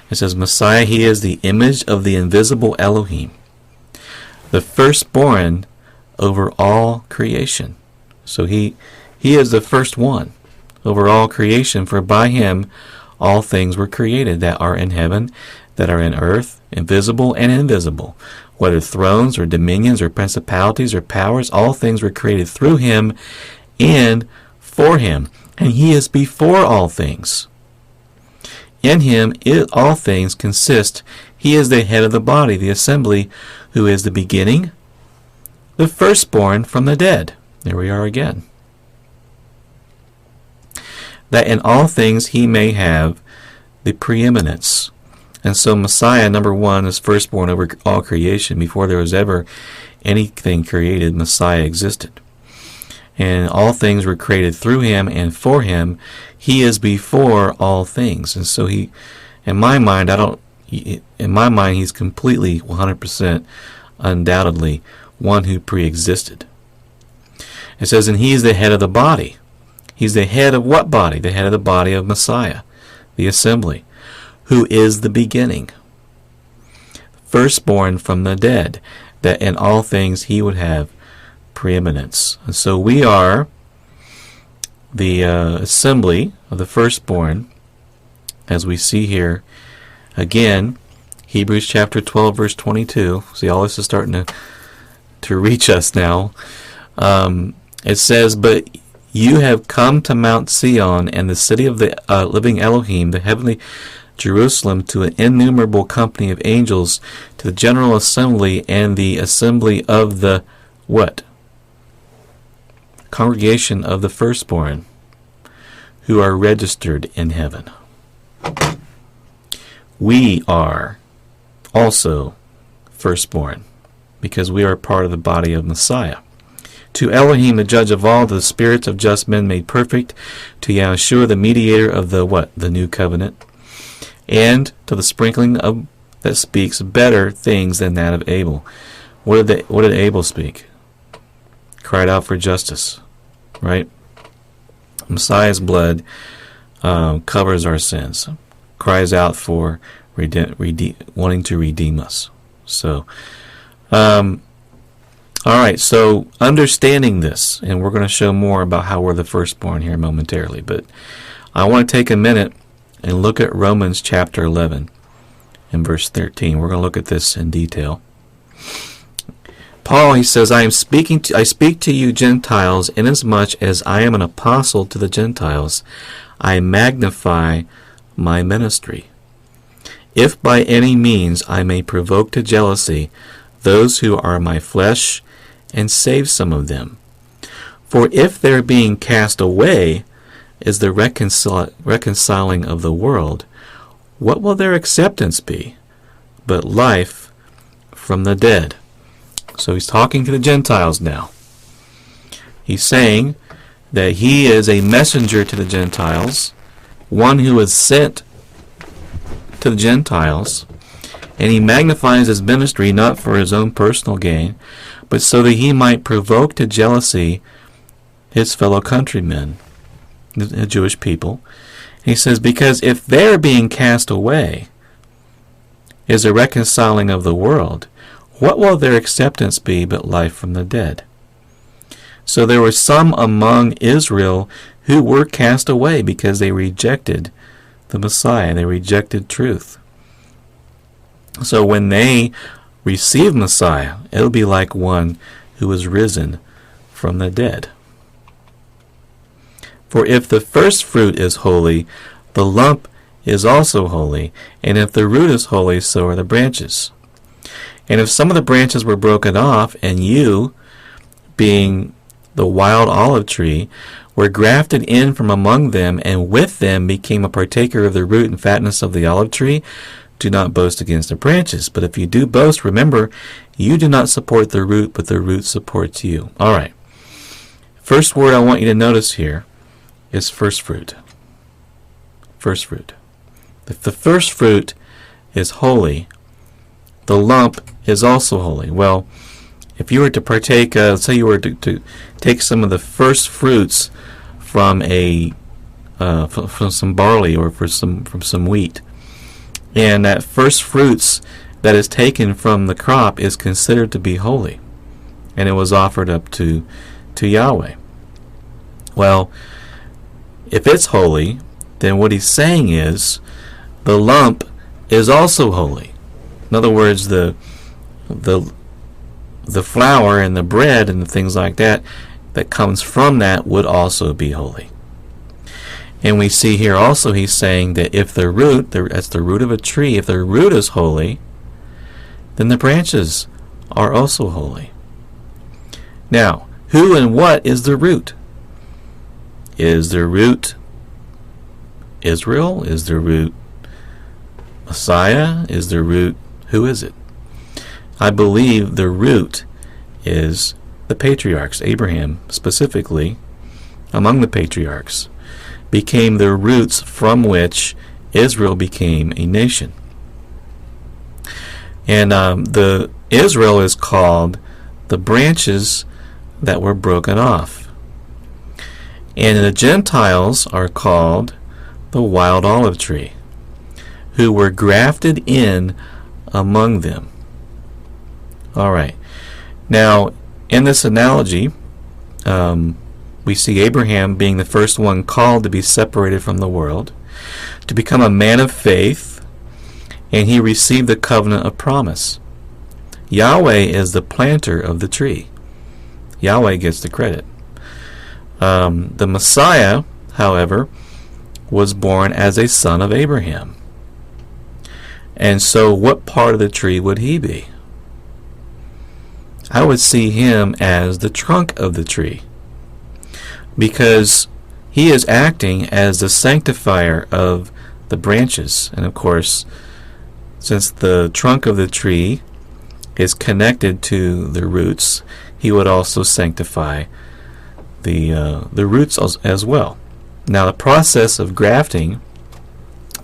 It says, Messiah, he is the image of the invisible Elohim, the firstborn over all creation. So he is the first one over all creation, for by him all things were created that are in heaven, that are in earth, invisible and invisible, whether thrones or dominions or principalities or powers, all things were created through him and for him. And he is before all things. In him all things consist. He is the head of the body, the assembly, who is the beginning, the firstborn from the dead. There we are again. That in all things he may have the preeminence. And so Messiah, number one, is firstborn over all creation. Before there was ever anything created, Messiah existed. And all things were created through him and for him. He is before all things. And so he, in my mind, he's completely 100% undoubtedly one who pre-existed. It says, and he is the head of the body. He's the head of what body? The head of the body of Messiah, the assembly, who is the beginning, firstborn from the dead, that in all things he would have preeminence. And so we are the assembly of the firstborn, as we see here again, Hebrews chapter 12, verse 22. See, all this is starting to reach us now. It says, but you have come to Mount Sion and the city of the living Elohim, the heavenly Jerusalem, to an innumerable company of angels, to the general assembly and the assembly of the what? Congregation of the firstborn, who are registered in heaven. We are also firstborn, because we are part of the body of Messiah. To Elohim, the judge of all, the spirits of just men made perfect, to Yahshua, the mediator of the what? The new covenant, and to the sprinkling of that speaks better things than that of Abel. What did Abel speak? Cried out for justice, right? Messiah's blood covers our sins, cries out for wanting to redeem us. So All right, so understanding this, and we're going to show more about how we're the firstborn here momentarily, but I want to take a minute and look at Romans chapter 11 and verse 13. We're going to look at this in detail. Paul, he says, I speak to you Gentiles, inasmuch as I am an apostle to the Gentiles. I magnify my ministry. If by any means I may provoke to jealousy those who are my flesh, and save some of them. For if their being cast away is the reconciling of the world, what will their acceptance be but life from the dead? So he's talking to the Gentiles now. He's saying that he is a messenger to the Gentiles, one who is sent to the Gentiles, and he magnifies his ministry not for his own personal gain, but so that he might provoke to jealousy his fellow countrymen, the Jewish people. He says, because if their being cast away is a reconciling of the world, what will their acceptance be but life from the dead? So there were some among Israel who were cast away because they rejected the Messiah. They rejected truth. So when they receive Messiah, it'll be like one who is risen from the dead. For if the first fruit is holy, the lump is also holy, and if the root is holy, so are the branches. And if some of the branches were broken off, and you, being the wild olive tree, were grafted in from among them, and with them became a partaker of the root and fatness of the olive tree, do not boast against the branches. But if you do boast, remember, you do not support the root, but the root supports you. All right. First word I want you to notice here is first fruit. First fruit. If the first fruit is holy, the lump is also holy. Well, if you were to partake, say you were to take some of the first fruits from from some barley or from some wheat, and that first fruits that is taken from the crop is considered to be holy, and it was offered up to Yahweh. Well, if it's holy, then what he's saying is the lump is also holy. In other words, the flour and the bread and the things like that comes from that would also be holy. And we see here also he's saying that if the root, that's the root of a tree, if the root is holy, then the branches are also holy. Now, who and what is the root? Is the root Israel? Is the root Messiah? Is the root, who is it? I believe the root is the patriarchs. Abraham, specifically, among the patriarchs, became the roots from which Israel became a nation. And the Israel is called the branches that were broken off. And the Gentiles are called the wild olive tree, who were grafted in among them. All right. Now, in this analogy, we see Abraham being the first one called to be separated from the world, to become a man of faith, and he received the covenant of promise. Yahweh is the planter of the tree. Yahweh gets the credit. The Messiah, however, was born as a son of Abraham. And so what part of the tree would he be? I would see him as the trunk of the tree, because he is acting as the sanctifier of the branches. And of course, since the trunk of the tree is connected to the roots, he would also sanctify the roots as well. Now, the process of grafting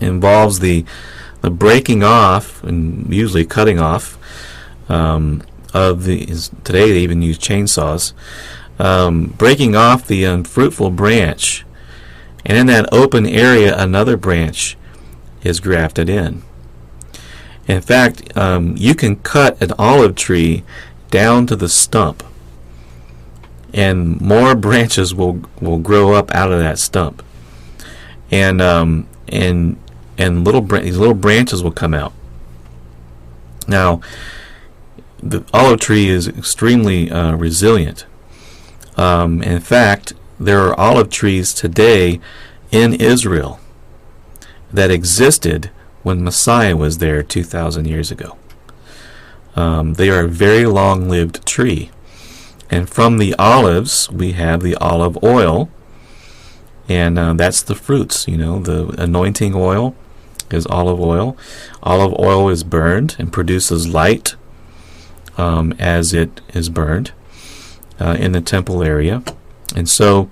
involves the breaking off, and usually cutting off, of today they even use chainsaws, breaking off the unfruitful branch, and in that open area another branch is grafted in. In fact, you can cut an olive tree down to the stump, and more branches will grow up out of that stump, and these little branches will come out. Now, the olive tree is extremely resilient. In fact, there are olive trees today in Israel that existed when Messiah was there 2,000 years ago. They are a very long-lived tree. And from the olives, we have the olive oil, and that's the fruits. The anointing oil is olive oil. Olive oil is burned and produces light as it is burned in the temple area. And so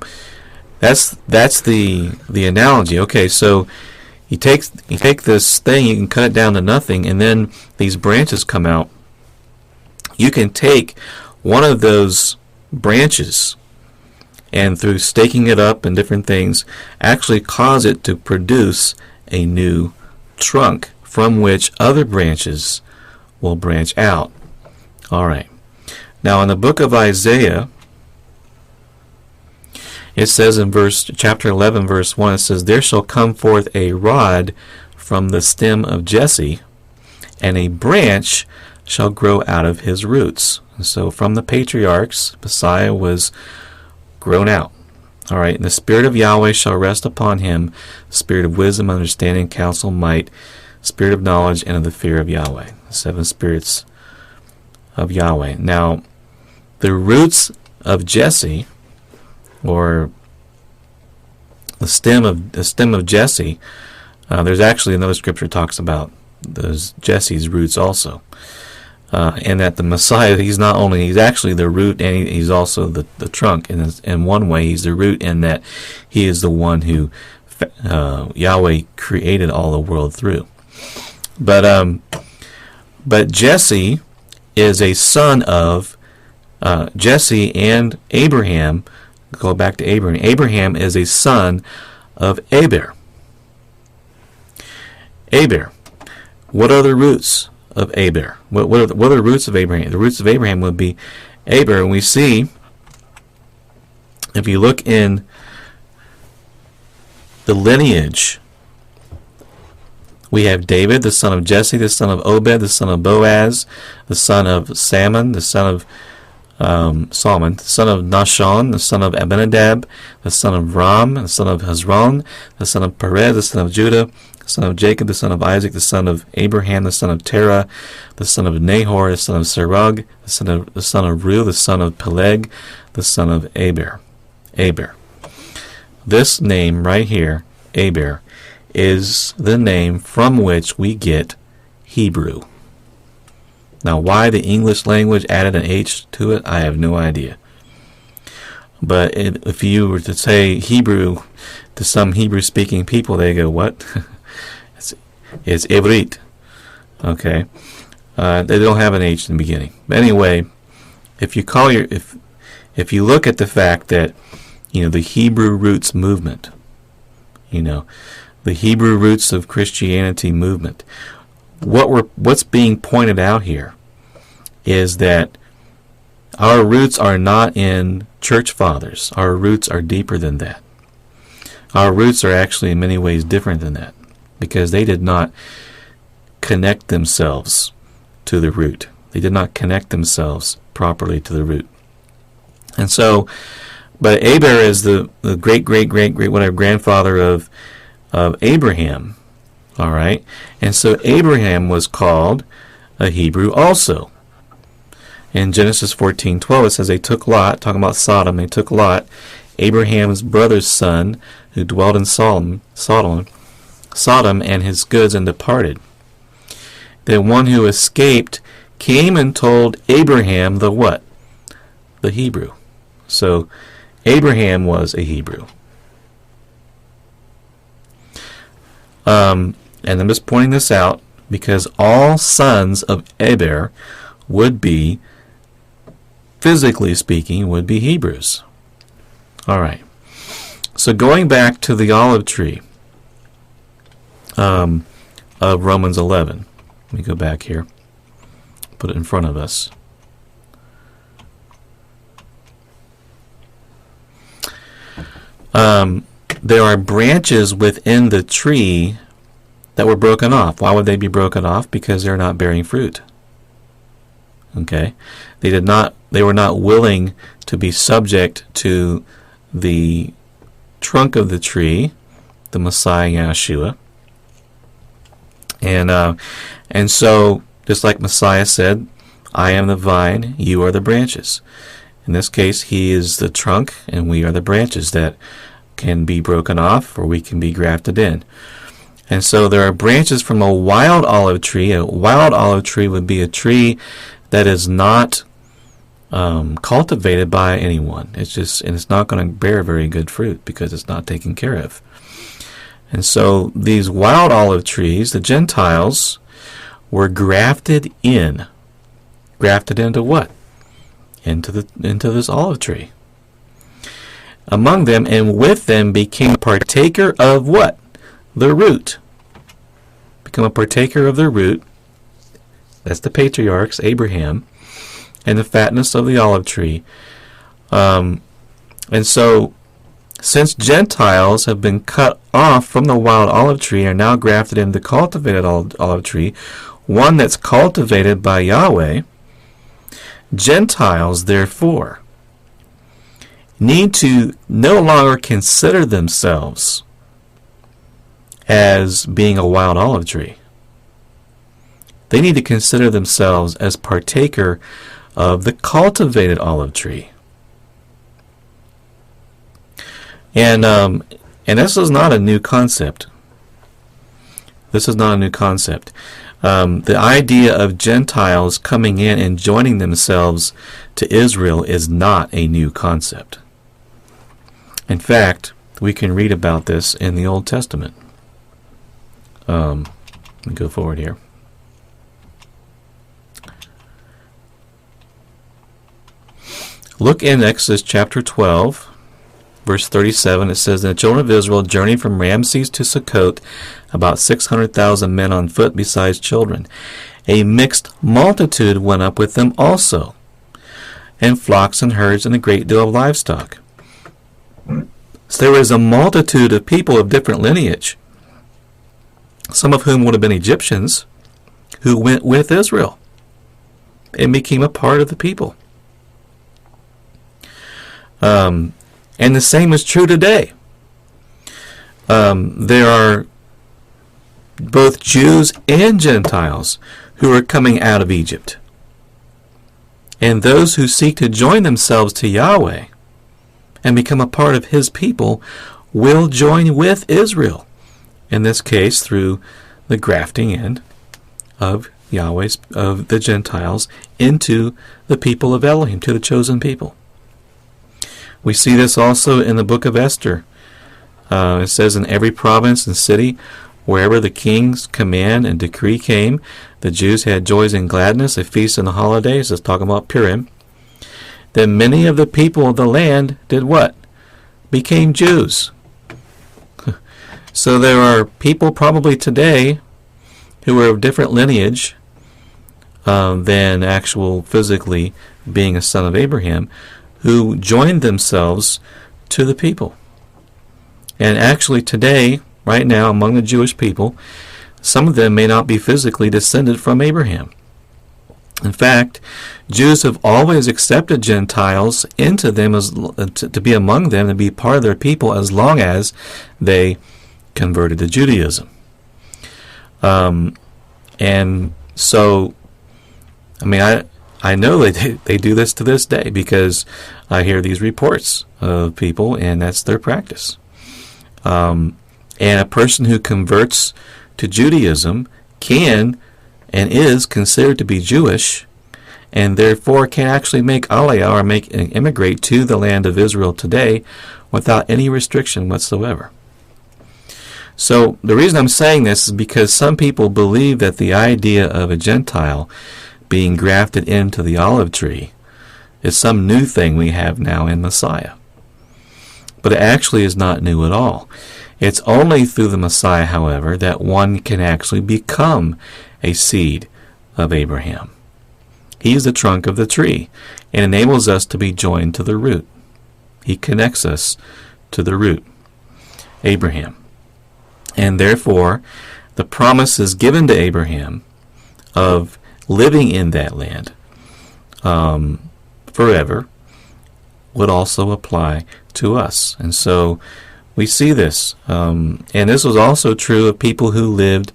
that's the analogy. Okay, so you take this thing, you can cut it down to nothing, and then these branches come out. You can take one of those branches and through staking it up and different things actually cause it to produce a new trunk from which other branches will branch out. All right. Now in the book of Isaiah, it says in chapter 11, verse 1, it says, "There shall come forth a rod from the stem of Jesse, and a branch shall grow out of his roots." And so from the patriarchs, Messiah was grown out. All right. "And the Spirit of Yahweh shall rest upon him, the Spirit of wisdom, understanding, counsel, might, Spirit of knowledge, and of the fear of Yahweh." The 7 spirits of Yahweh. Now, the roots of Jesse, or the stem of Jesse, there's actually another scripture talks about those Jesse's roots also, and that the Messiah, he's actually the root, and he's also the trunk. And in one way, he's the root in that he is the one who Yahweh created all the world through. But Jesse is a son of Jesse and Abraham. Go back to Abraham. Abraham is a son of Eber. Eber. What are the roots of Eber? What are the roots of Abraham? The roots of Abraham would be Eber. And we see, if you look in the lineage, we have David, the son of Jesse, the son of Obed, the son of Boaz, the son of Salmon, the son of Solomon, the son of Nahshon, the son of Abinadab, the son of Ram, the son of Hezron, the son of Perez, the son of Judah, the son of Jacob, the son of Isaac, the son of Abraham, the son of Terah, the son of Nahor, the son of Serug, the son of Reu, the son of Peleg, the son of Eber. This name right here, Eber, is the name from which we get Hebrew. Now, why the English language added an H to it, I have no idea. But if you were to say Hebrew to some Hebrew-speaking people, they go, "What?" It's Ivrit. Okay, they don't have an H in the beginning. But anyway, if you look at the fact that the Hebrew roots movement, the Hebrew roots of Christianity movement, what's being pointed out here is that our roots are not in church fathers. Our roots are deeper than that. Our roots are actually in many ways different than that, because they did not connect themselves to the root. They did not connect themselves properly to the root. And so, but Eber is the great whatever grandfather of Abraham. All right, and so Abraham was called a Hebrew also. In Genesis 14:12, it says they took Lot, talking about Sodom. They took Lot, Abraham's brother's son, who dwelt in Sodom, and his goods, and departed. The one who escaped came and told Abraham the what? The Hebrew. So Abraham was a Hebrew. And I'm just pointing this out because all sons of Eber would be, physically speaking, would be Hebrews. All right. So going back to the olive tree of Romans 11. Let me go back here. Put it in front of us. there are branches within the tree that were broken off. Why would they be broken off? Because they're not bearing fruit. Okay? They were not willing to be subject to the trunk of the tree, the Messiah Yeshua. And so, just like Messiah said, I am the vine, you are the branches. In this case, he is the trunk, and we are the branches that can be broken off, or we can be grafted in. And so there are branches from a wild olive tree. A wild olive tree would be a tree that is not cultivated by anyone. And it's not going to bear very good fruit because it's not taken care of. And so these wild olive trees, the Gentiles, were grafted in. Grafted into what? Into this olive tree. Among them and with them became a partaker of what? The root. Become a partaker of the root. That's the patriarchs, Abraham, and the fatness of the olive tree. And so, since Gentiles have been cut off from the wild olive tree and are now grafted into the cultivated olive tree, one that's cultivated by Yahweh, Gentiles, therefore, need to no longer consider themselves as being a wild olive tree. They need to consider themselves as partaker of the cultivated olive tree. And this is not a new concept. This is not a new concept. The idea of Gentiles coming in and joining themselves to Israel is not a new concept. In fact, we can read about this in the Old Testament. Let me go forward here. Look in Exodus chapter 12, verse 37. It says, "And the children of Israel journeyed from Ramses to Sukkot, about 600,000 men on foot besides children. A mixed multitude went up with them also, and flocks and herds and a great deal of livestock." So there was a multitude of people of different lineage, some of whom would have been Egyptians, who went with Israel and became a part of the people. And the same is true today. There are both Jews and Gentiles who are coming out of Egypt. And those who seek to join themselves to Yahweh and become a part of his people will join with Israel, in this case through the grafting in of of the Gentiles into the people of Elohim, to the chosen people. We see this also in the book of Esther. It says, "In every province and city, wherever the king's command and decree came, the Jews had joys and gladness, a feast and the holidays." It's talking about Purim. "Then many of the people of the land did what? Became Jews." So there are people probably today who are of different lineage than actual physically being a son of Abraham, who joined themselves to the people. And actually today, right now, among the Jewish people, some of them may not be physically descended from Abraham. In fact, Jews have always accepted Gentiles into them to be among them and be part of their people as long as they converted to Judaism. And so, I know they do this to this day because I hear these reports of people, and that's their practice. And a person who converts to Judaism can and is considered to be Jewish, and therefore can actually make EliYah or immigrate to the land of Israel today without any restriction whatsoever. So the reason I'm saying this is because some people believe that the idea of a Gentile being grafted into the olive tree is some new thing we have now in Messiah. But it actually is not new at all. It's only through the Messiah, however, that one can actually become a seed of Abraham. He is the trunk of the tree and enables us to be joined to the root. He connects us to the root, Abraham. And therefore, the promises given to Abraham of living in that land forever would also apply to us. And so we see this. And this was also true of people who lived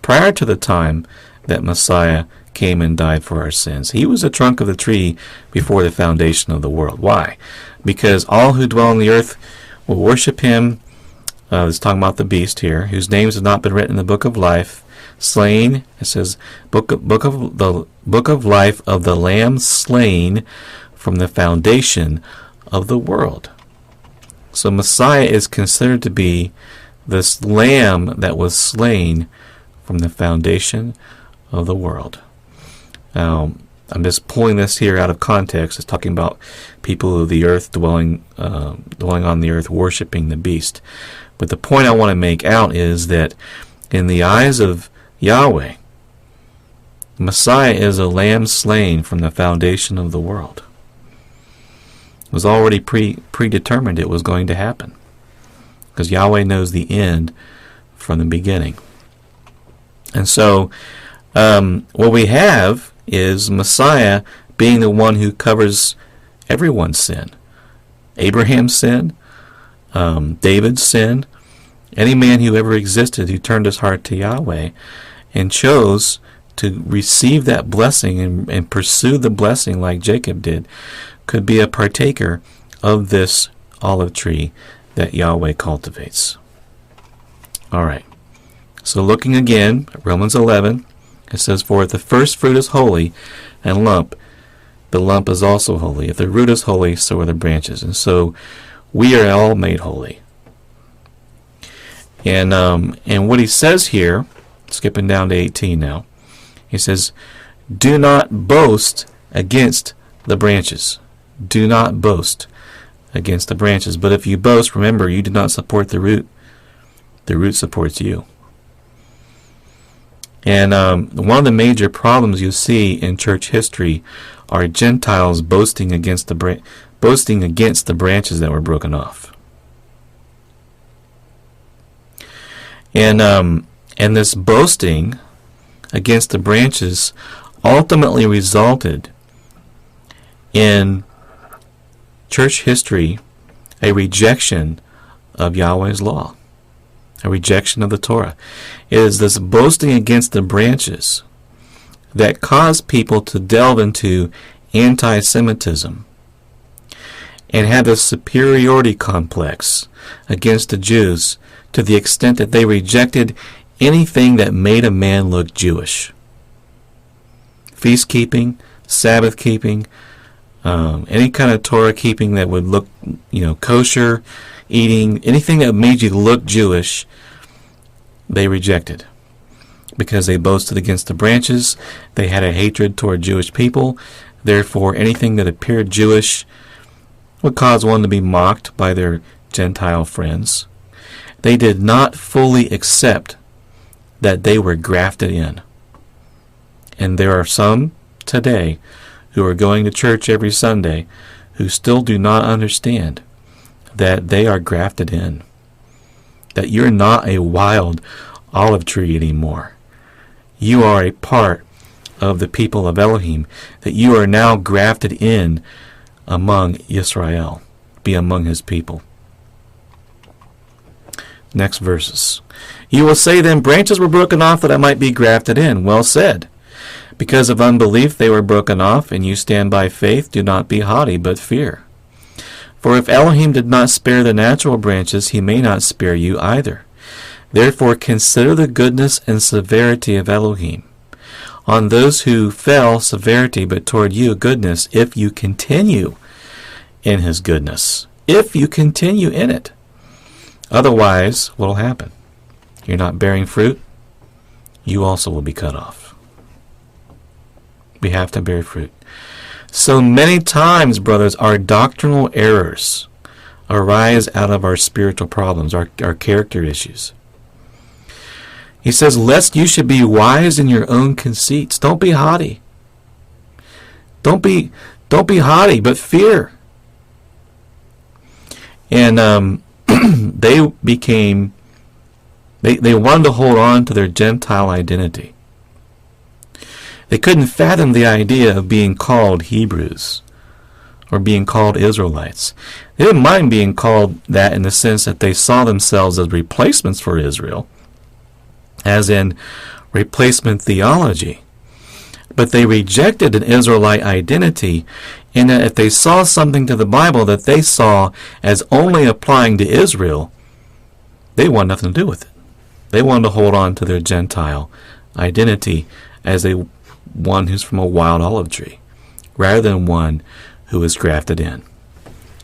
prior to the time that Messiah came and died for our sins. He was the trunk of the tree before the foundation of the world. Why? Because all who dwell on the earth will worship him. It's talking about the beast here, whose names have not been written in the book of life, slain. It says, the book of life of the Lamb slain from the foundation of the world. So Messiah is considered to be this Lamb that was slain from the foundation of the world. I'm just pulling this here out of context. It's talking about people of the earth dwelling on the earth, worshiping the beast. But the point I want to make out is that in the eyes of Yahweh, Messiah is a lamb slain from the foundation of the world. It was already predetermined it was going to happen, because Yahweh knows the end from the beginning. And so what we have is Messiah being the one who covers everyone's sin. Abraham's sin, David's sin, any man who ever existed who turned his heart to Yahweh and chose to receive that blessing and pursue the blessing like Jacob did, could be a partaker of this olive tree that Yahweh cultivates. All right. So looking again at Romans 11, it says, "For if the first fruit is holy and the lump is also holy. If the root is holy, so are the branches." And so we are all made holy. And what he says here, skipping down to 18 now, he says, "Do not boast against the branches." Do not boast against the branches. But if you boast, remember, you do not support the root. The root supports you. And one of the major problems you see in church history are Gentiles boasting against the branches that were broken off. And this boasting against the branches ultimately resulted in church history a rejection of Yahweh's law, a rejection of the Torah. It is this boasting against the branches that caused people to delve into anti-Semitism and have a superiority complex against the Jews to the extent that they rejected anything that made a man look Jewish. Feast keeping, Sabbath keeping, any kind of Torah keeping that would look, kosher, eating, anything that made you look Jewish, they rejected. Because they boasted against the branches, they had a hatred toward Jewish people. Therefore, anything that appeared Jewish would cause one to be mocked by their Gentile friends. They did not fully accept that they were grafted in. And there are some today who are going to church every Sunday who still do not understand that they are grafted in. That you're not a wild olive tree anymore. You are a part of the people of Elohim. That you are now grafted in among Israel. Be among his people. Next verses. "You will say then, branches were broken off that I might be grafted in. Well said. Because of unbelief they were broken off, and you stand by faith. Do not be haughty, but fear. For if Elohim did not spare the natural branches, he may not spare you either. Therefore consider the goodness and severity of Elohim. On those who fell, severity, but toward you, goodness, if you continue in his goodness. If you continue in it. Otherwise, what will happen? You're not bearing fruit, you also will be cut off. We have to bear fruit. So many times, brothers, our doctrinal errors arise out of our spiritual problems, our character issues. He says, lest you should be wise in your own conceits. Don't be haughty. Don't be haughty, but fear. And they became, they wanted to hold on to their Gentile identity. They couldn't fathom the idea of being called Hebrews or being called Israelites. They didn't mind being called that in the sense that they saw themselves as replacements for Israel, as in replacement theology. But they rejected an Israelite identity in that if they saw something to the Bible that they saw as only applying to Israel, they wanted nothing to do with it. They wanted to hold on to their Gentile identity as one who's from a wild olive tree, rather than one who is grafted in.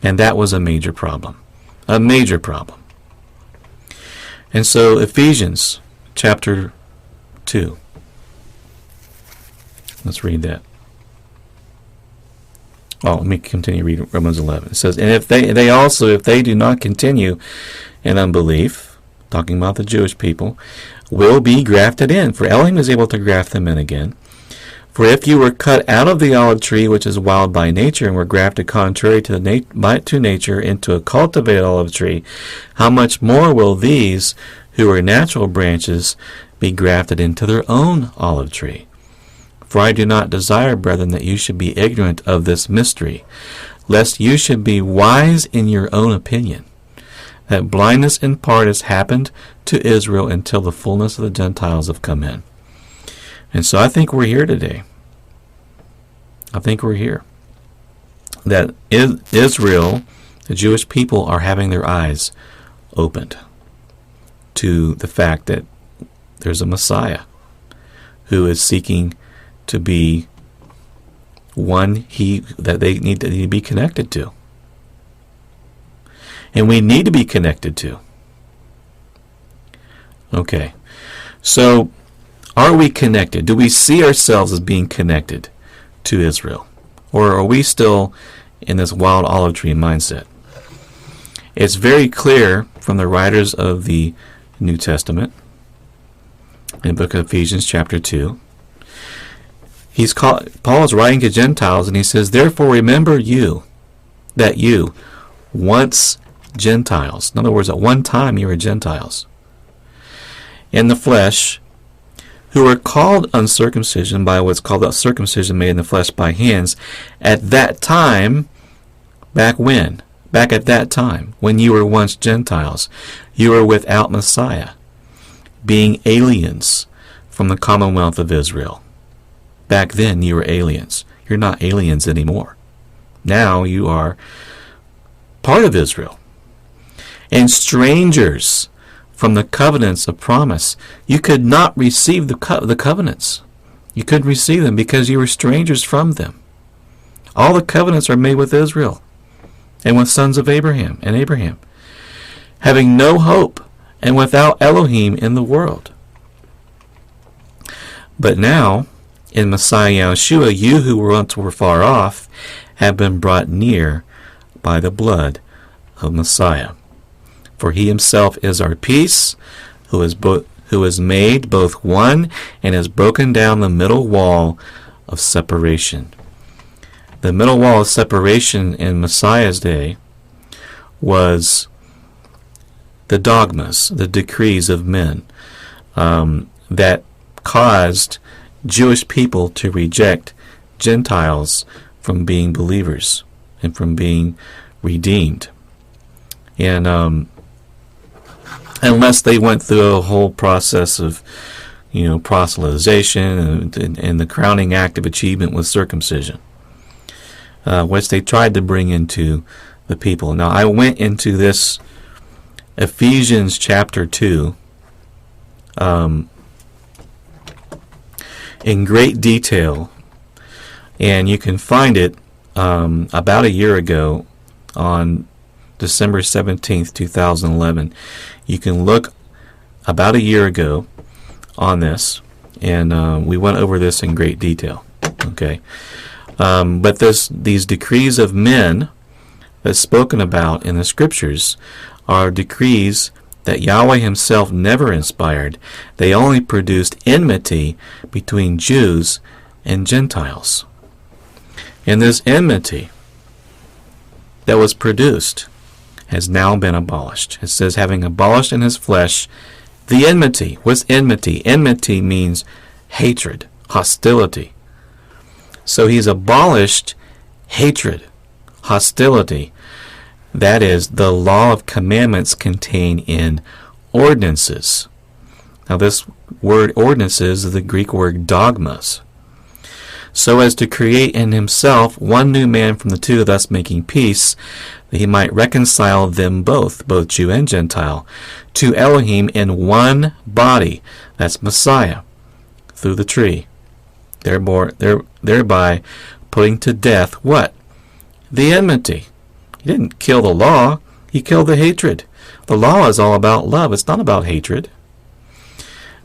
And that was a major problem. A major problem. And so Ephesians chapter 2. Let's read that. Oh, let me continue reading Romans 11. It says, and if they also, if they do not continue in unbelief, talking about the Jewish people, will be grafted in. For Elohim is able to graft them in again. For if you were cut out of the olive tree, which is wild by nature, and were grafted contrary to nature into a cultivated olive tree, how much more will these, who are natural branches, be grafted into their own olive tree? For I do not desire, brethren, that you should be ignorant of this mystery, lest you should be wise in your own opinion, that blindness in part has happened to Israel until the fullness of the Gentiles have come in. And so I think we're here today. I think we're here. That Israel, the Jewish people, are having their eyes opened to the fact that there's a Messiah who is seeking to be one that they need to be connected to. And we need to be connected to. Okay. So, are we connected? Do we see ourselves as being connected to Israel? Or are we still in this wild olive tree mindset? It's very clear from the writers of the New Testament, in the book of Ephesians chapter 2, Paul is writing to Gentiles, and he says, therefore remember that you, once Gentiles, in other words, at one time you were Gentiles, in the flesh, who were called uncircumcision by what's called the circumcision made in the flesh by hands, at that time, back at that time, when you were once Gentiles, you were without Messiah, being aliens from the commonwealth of Israel. Back then you were aliens. You're not aliens anymore. Now you are part of Israel. And strangers from the covenants of promise. You could not receive the covenants. You couldn't receive them because you were strangers from them. All the covenants are made with Israel and with sons of Abraham and Abraham, having no hope and without Elohim in the world. But now, in Messiah Yeshua, you who once were far off have been brought near by the blood of Messiah. For he himself is our peace, who has made both one and has broken down the middle wall of separation. The middle wall of separation in Messiah's day was the dogmas, the decrees of men that caused Jewish people to reject Gentiles from being believers and from being redeemed. And unless they went through a whole process of, proselytization and the crowning act of achievement was circumcision, which they tried to bring into the people. Now, I went into this Ephesians chapter 2 in great detail, and you can find it about a year ago on December 17th, 2011. You can look about a year ago on this, and we went over this in great detail. Okay, but these decrees of men that's spoken about in the scriptures are decrees that Yahweh himself never inspired. They only produced enmity between Jews and Gentiles. And this enmity that was produced has now been abolished. It says, having abolished in his flesh the enmity. What's enmity? Enmity means hatred, hostility. So he's abolished hatred, hostility. That is, the law of commandments contained in ordinances. Now this word ordinances is the Greek word dogmas. So as to create in himself one new man from the two, thus making peace, that he might reconcile them both Jew and Gentile, to Elohim in one body. That's Messiah, through the tree. Thereby putting to death what? The enmity. He didn't kill the law, he killed the hatred. The law is all about love, it's not about hatred.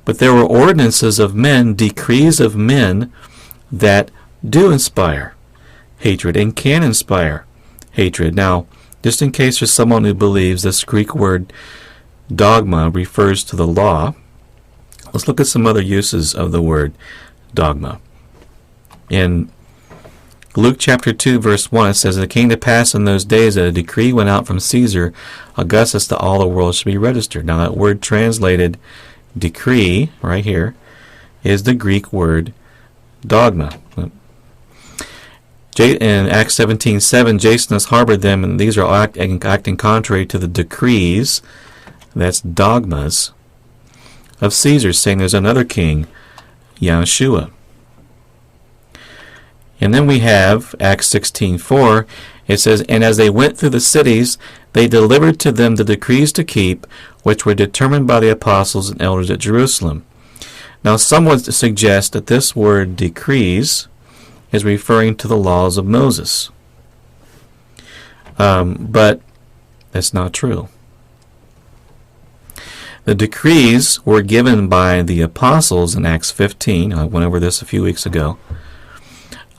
But there were ordinances of men, decrees of men, that do inspire hatred and can inspire hatred. Now, just in case there's someone who believes this Greek word dogma refers to the law, let's look at some other uses of the word dogma. In Luke chapter 2, verse 1, it says, "It came to pass in those days that a decree went out from Caesar Augustus that all the world should be registered." Now that word translated decree, right here, is the Greek word dogma. In Acts 17:7, Jason has harbored them, and these are acting contrary to the decrees, that's dogmas, of Caesar, saying there's another king, Yahshua. And then we have Acts 16:4. It says, "And as they went through the cities, they delivered to them the decrees to keep, which were determined by the apostles and elders at Jerusalem." Now some would suggest that this word decrees is referring to the laws of Moses. But that's not true. The decrees were given by the apostles in Acts 15. I went over this a few weeks ago.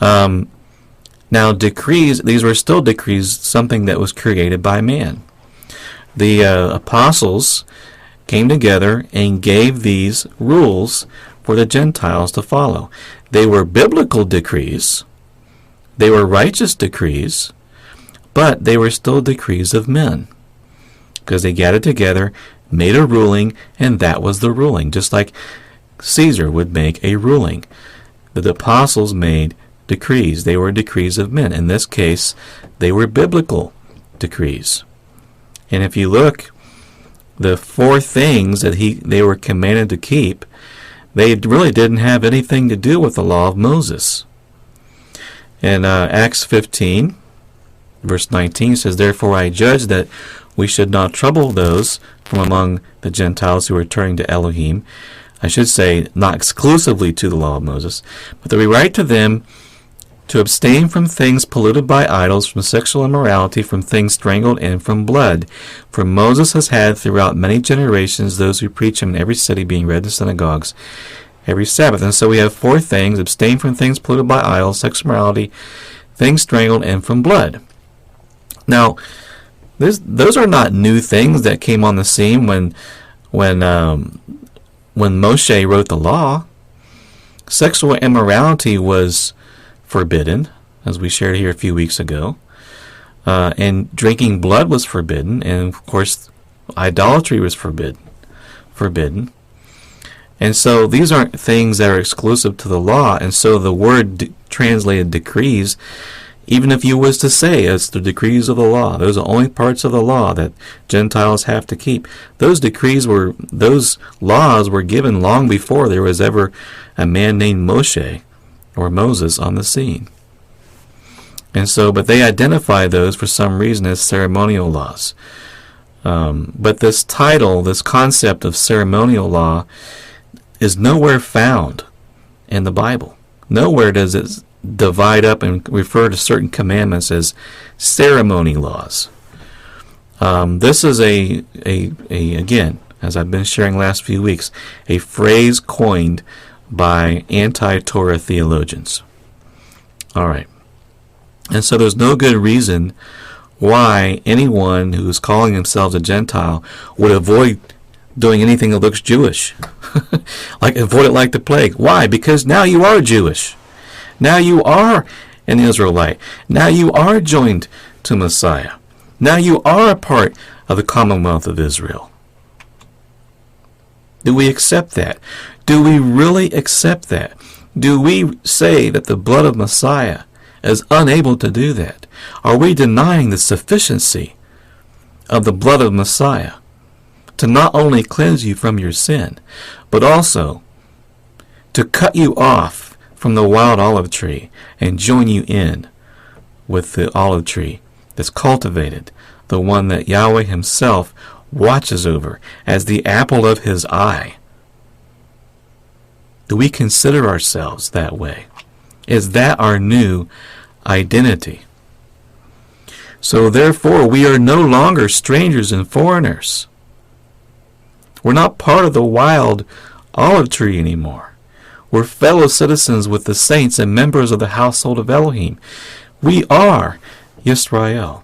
Now decrees, these were still decrees, something that was created by man. The apostles came together and gave these rules for the Gentiles to follow. They were biblical decrees, they were righteous decrees, but they were still decrees of men, because they gathered together, made a ruling, and that was the ruling, just like Caesar would make a ruling. The apostles made decrees. They were decrees of men. In this case, they were biblical decrees. And if you look, the four things that they were commanded to keep, they really didn't have anything to do with the law of Moses. In Acts 15, verse 19 says, "Therefore I judge that we should not trouble those from among the Gentiles who are turning to Elohim." I should say, not exclusively to the law of Moses, but that we write to them to abstain from things polluted by idols, from sexual immorality, from things strangled, and from blood. For Moses has had throughout many generations those who preach him in every city, being read in synagogues every Sabbath. And so we have four things: abstain from things polluted by idols, sexual immorality, things strangled, and from blood. Now, those are not new things that came on the scene when Moshe wrote the law. Sexual immorality was forbidden, as we shared here a few weeks ago, and drinking blood was forbidden, and of course idolatry was forbidden. And so these aren't things that are exclusive to the law, and so the word translated decrees, even if you was to say it's the decrees of the law, those are the only parts of the law that Gentiles have to keep. Those laws were given long before there was ever a man named Moshe or Moses on the scene. And so, but they identify those for some reason as ceremonial laws. But this title, this concept of ceremonial law, is nowhere found in the Bible. Nowhere does it divide up and refer to certain commandments as ceremony laws. This is again, as I've been sharing last few weeks, a phrase coined by anti-Torah theologians. All right. And so there's no good reason why anyone who is calling themselves a Gentile would avoid doing anything that looks Jewish. Like avoid it like the plague. Why? Because now you are Jewish. Now you are an Israelite. Now you are joined to Messiah. Now you are a part of the commonwealth of Israel. Do we accept that? Do we really accept that? Do we say that the blood of Messiah is unable to do that? Are we denying the sufficiency of the blood of Messiah to not only cleanse you from your sin, but also to cut you off from the wild olive tree and join you in with the olive tree that's cultivated, the one that Yahweh himself watches over as the apple of his eye? Do we consider ourselves that way? Is that our new identity? So therefore, we are no longer strangers and foreigners. We're not part of the wild olive tree anymore. We're fellow citizens with the saints and members of the household of Elohim. We are Yisrael.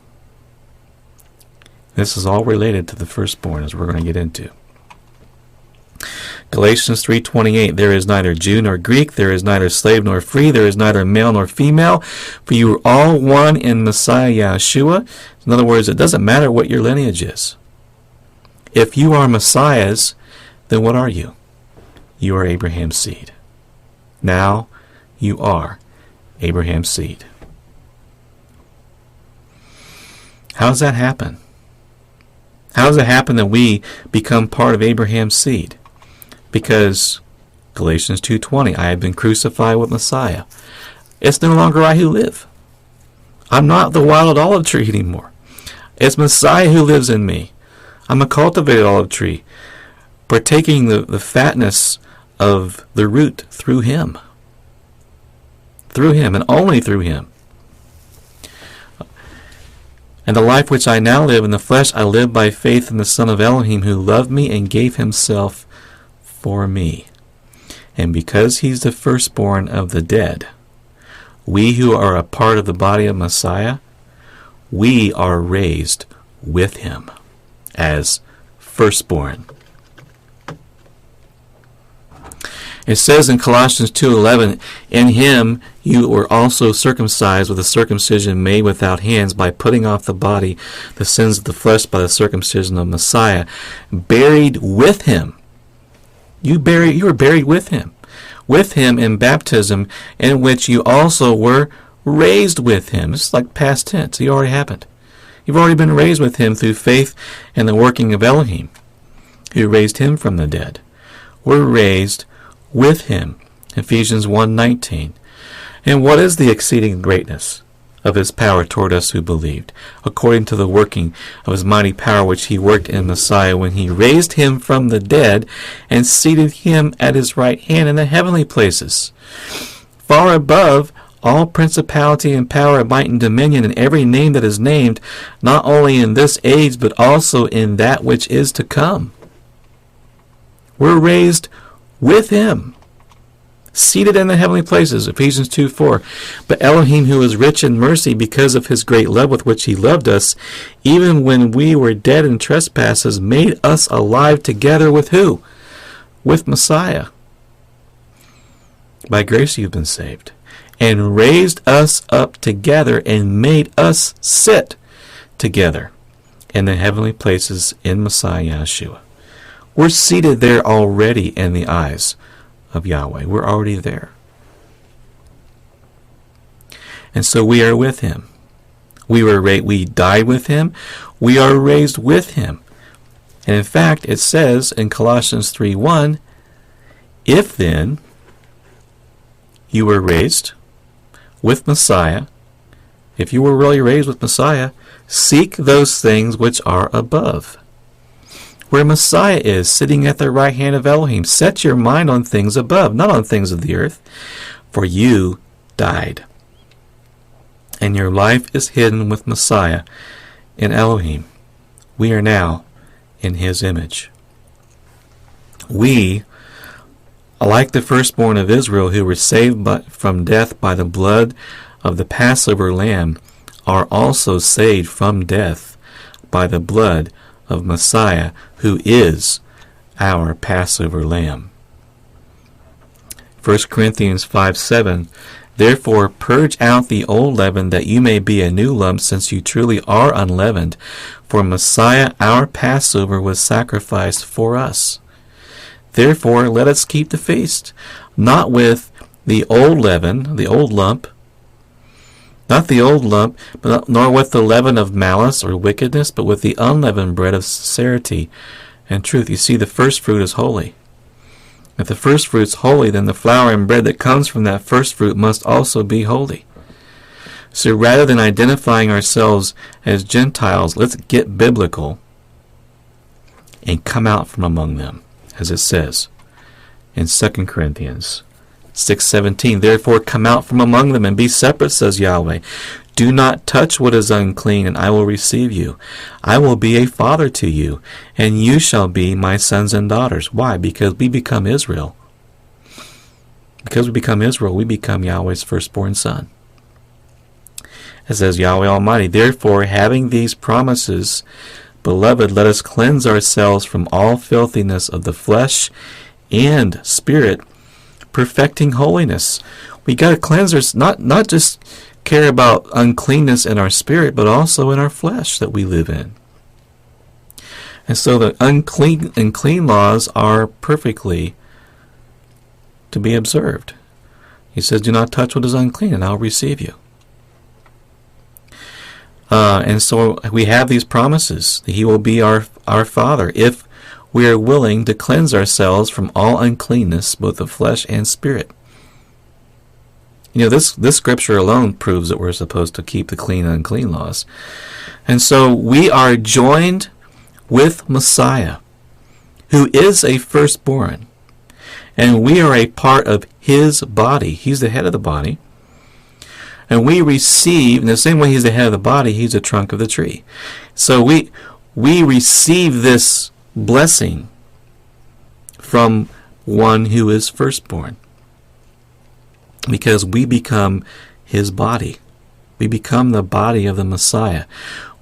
This is all related to the firstborn, as we're going to get into. Galatians 3:28, there is neither Jew nor Greek, there is neither slave nor free, there is neither male nor female, for you are all one in Messiah Yahshua. In other words, it doesn't matter what your lineage is. If you are Messiah's, then what are you? You are Abraham's seed. Now you are Abraham's seed. How does that happen? How does it happen that we become part of Abraham's seed? Because Galatians 2:20, I have been crucified with Messiah. It's no longer I who live. I'm not the wild olive tree anymore. It's Messiah who lives in me. I'm a cultivated olive tree, partaking the fatness of the root through him. Through him, and only through him. And the life which I now live in the flesh, I live by faith in the Son of Elohim, who loved me and gave himself for me. And because he's the firstborn of the dead, we who are a part of the body of Messiah, we are raised with him as firstborn. It says in Colossians 2:11, in him you were also circumcised with a circumcision made without hands, by putting off the body the sins of the flesh by the circumcision of Messiah, buried with him. You were buried with him in baptism, in which you also were raised with him. It's like past tense. It already happened. You've already been raised with him through faith and the working of Elohim, who raised him from the dead. We're raised with him. Ephesians 1:19. And what is the exceeding greatness of his power toward us who believed, according to the working of his mighty power which he worked in Messiah, when he raised him from the dead and seated him at his right hand in the heavenly places, far above all principality and power and might and dominion, and every name that is named, not only in this age, but also in that which is to come. We're raised with him, seated in the heavenly places, Ephesians 2:4. But Elohim, who is rich in mercy, because of his great love with which he loved us, even when we were dead in trespasses, made us alive together with who? With Messiah. By grace you've been saved, and raised us up together and made us sit together in the heavenly places in Messiah Yahshua. We're seated there already in the eyes of Yahweh. We're already there. And so we are with him. We died with him. We are raised with him. And in fact, it says in Colossians 3:1, if then you were raised with Messiah, if you were really raised with Messiah, seek those things which are above, where Messiah is, sitting at the right hand of Elohim. Set your mind on things above, not on things of the earth, for you died, and your life is hidden with Messiah in Elohim. We are now in his image. We, like the firstborn of Israel, who were saved from death by the blood of the Passover lamb, are also saved from death by the blood of Messiah, who is our Passover lamb. 1 Corinthians 5:7, Therefore purge out the old leaven, that you may be a new lump, since you truly are unleavened. For Messiah, our Passover, was sacrificed for us. Therefore let us keep the feast, not with the old leaven, the old lump, not the old lump, nor with the leaven of malice or wickedness, but with the unleavened bread of sincerity and truth. You see, the first fruit is holy. If the first fruit's holy, then the flour and bread that comes from that first fruit must also be holy. So rather than identifying ourselves as Gentiles, let's get biblical and come out from among them, as it says in 2 Corinthians 6:17. Therefore come out from among them and be separate, says Yahweh. Do not touch what is unclean, and I will receive you. I will be a father to you, and you shall be my sons and daughters. Why? Because we become Israel. Because we become Israel, we become Yahweh's firstborn son. It says Yahweh Almighty, therefore, having these promises, beloved, let us cleanse ourselves from all filthiness of the flesh and spirit, perfecting holiness. We got to cleanse ourselves, not just care about uncleanness in our spirit, but also in our flesh that we live in. And so the unclean and clean laws are perfectly to be observed. He says, do not touch what is unclean, and I'll receive you. And so we have these promises that he will be our Father if we are willing to cleanse ourselves from all uncleanness, both of flesh and spirit. You know, this scripture alone proves that we're supposed to keep the clean and unclean laws. And so we are joined with Messiah, who is a firstborn. And we are a part of his body. He's the head of the body. And we receive, in the same way he's the head of the body, he's the trunk of the tree. So we receive this blessing from one who is firstborn, because we become his body. We become the body of the Messiah.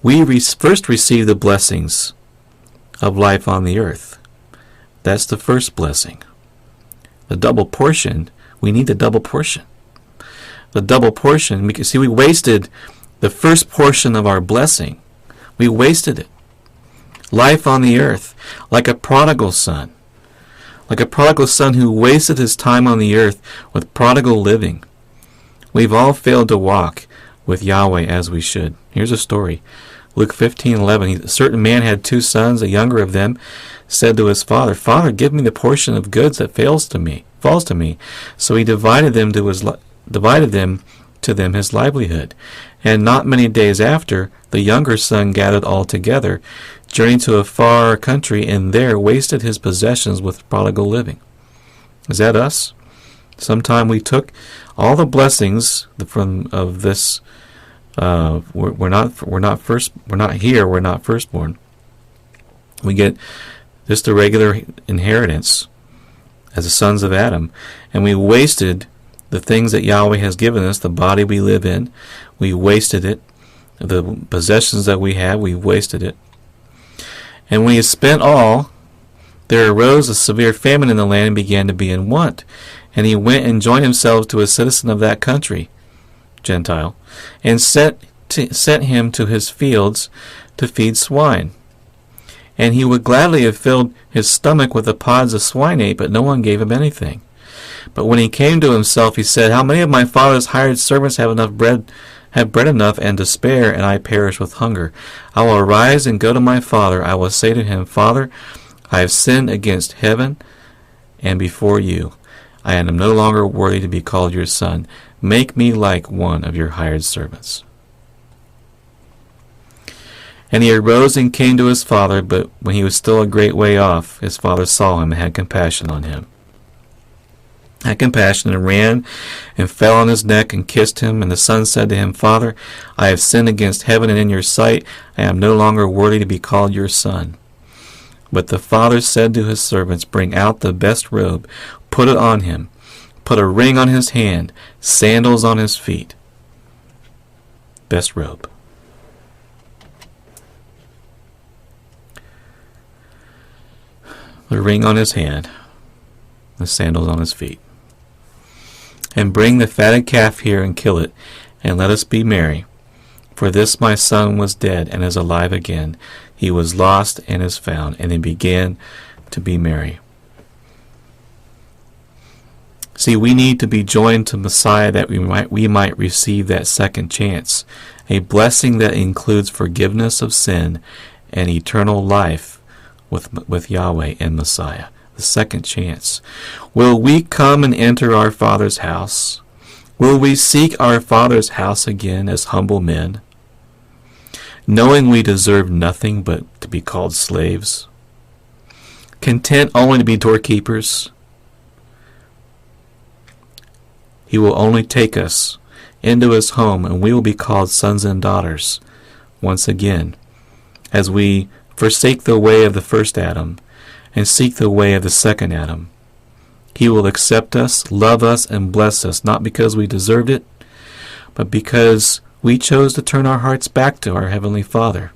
We first receive the blessings of life on the earth. That's the first blessing. The double portion, we need the double portion. The double portion, we wasted the first portion of our blessing. We wasted it. Life on the earth, like a prodigal son. Like a prodigal son who wasted his time on the earth with prodigal living. We've all failed to walk with Yahweh as we should. Here's a story. Luke 15:11. A certain man had 2 sons. The younger of them said to his father, Father, give me the portion of goods that falls to me. So he divided them to them his livelihood. And not many days after, the younger son gathered all together, journeyed to a far country, and there wasted his possessions with prodigal living. Is that us? Sometime we took all the blessings of this. We're not firstborn. We get just a regular inheritance as the sons of Adam, and we wasted the things that Yahweh has given us, the body we live in. We wasted it. The possessions that we have, we wasted it. And when he spent all, there arose a severe famine in the land and began to be in want. And he went and joined himself to a citizen of that country, Gentile, and sent him to his fields to feed swine. And he would gladly have filled his stomach with the pods the swine ate, but no one gave him anything. But when he came to himself, he said, How many of my father's hired servants have bread enough and to spare, and I perish with hunger? I will arise and go to my father. I will say to him, Father, I have sinned against heaven and before you. I am no longer worthy to be called your son. Make me like one of your hired servants. And he arose and came to his father, but when he was still a great way off, his father saw him and had compassion on him. Had compassion and ran and fell on his neck and kissed him. And the son said to him, Father, I have sinned against heaven and in your sight. I am no longer worthy to be called your son. But the father said to his servants, Bring out the best robe, put it on him, put a ring on his hand, sandals on his feet. Best robe. The ring on his hand, the sandals on his feet. And bring the fatted calf here and kill it, and let us be merry. For this my son was dead and is alive again. He was lost and is found. And they began to be merry. See, we need to be joined to Messiah that we might receive that second chance, a blessing that includes forgiveness of sin and eternal life with Yahweh and Messiah. The second chance. Will we come and enter our Father's house? Will we seek our Father's house again as humble men, knowing we deserve nothing but to be called slaves, content only to be doorkeepers? He will only take us into his home, and we will be called sons and daughters once again, as we forsake the way of the first Adam and seek the way of the second Adam. He will accept us, love us, and bless us, not because we deserved it, but because we chose to turn our hearts back to our Heavenly Father.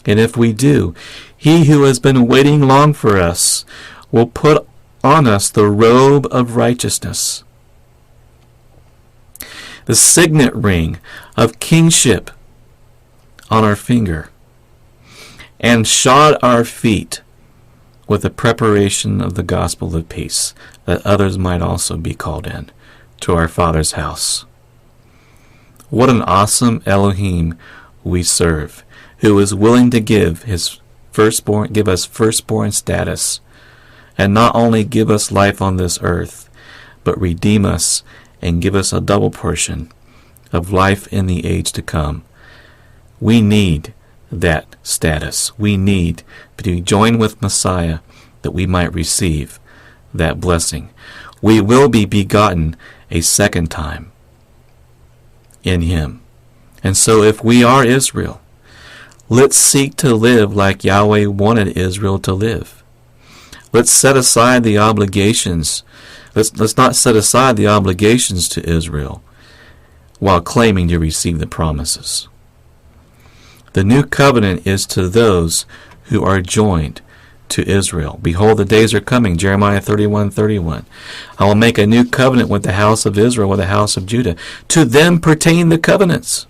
And if we do, he who has been waiting long for us will put on us the robe of righteousness, the signet ring of kingship on our finger, and shod our feet with the preparation of the gospel of peace, that others might also be called in to our Father's house. What an awesome Elohim we serve, who is willing to give us firstborn status, and not only give us life on this earth, but redeem us and give us a double portion of life in the age to come. We need that status. We need to be joined with Messiah that we might receive that blessing. We will be begotten a second time in him. And so if we are Israel, let's seek to live like Yahweh wanted Israel to live. Let's set aside the obligations. Let's not set aside the obligations to Israel while claiming to receive the promises. The new covenant is to those who are joined to Israel. Behold, the days are coming, Jeremiah 31:31. I will make a new covenant with the house of Israel, with the house of Judah. To them pertain the covenants,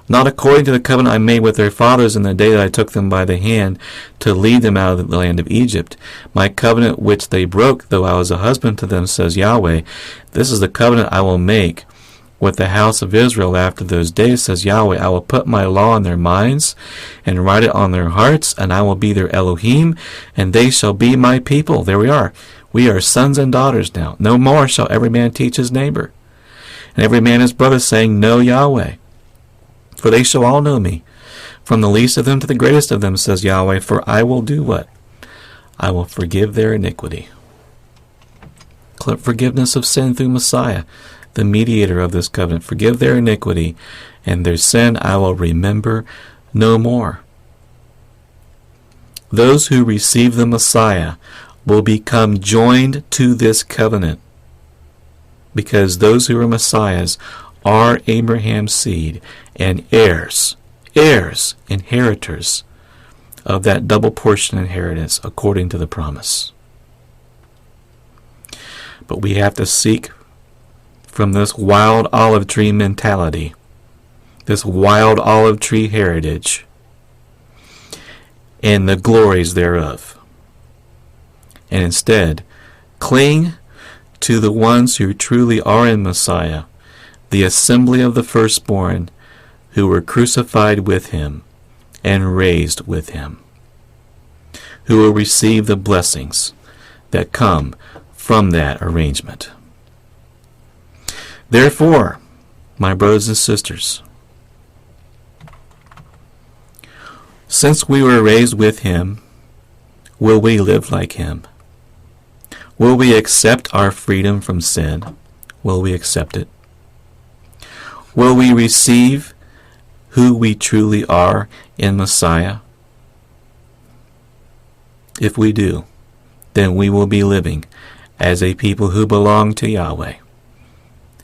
not according to the covenant I made with their fathers in the day that I took them by the hand to lead them out of the land of Egypt. My covenant which they broke, though I was a husband to them, says Yahweh. This is the covenant I will make with the house of Israel after those days, says Yahweh. I will put my law in their minds and write it on their hearts, and I will be their Elohim, and they shall be my people. There we are. We are sons and daughters now. No more shall every man teach his neighbor, and every man his brother, saying, Know Yahweh. For they shall all know me, from the least of them to the greatest of them, says Yahweh. For I will do what? I will forgive their iniquity. Forgiveness of sin through Messiah, the mediator of this covenant. Forgive their iniquity, and their sin I will remember no more. Those who receive the Messiah will become joined to this covenant, because those who are Messiahs are Abraham's seed and heirs, inheritors of that double portion inheritance according to the promise. But we have to seek from this wild olive tree mentality, this wild olive tree heritage, and the glories thereof, and instead cling to the ones who truly are in Messiah, the assembly of the firstborn, who were crucified with him and raised with him, who will receive the blessings that come from that arrangement. Therefore, my brothers and sisters, since we were raised with him, will we live like him? Will we accept our freedom from sin? Will we accept it? Will we receive who we truly are in Messiah? If we do, then we will be living as a people who belong to Yahweh.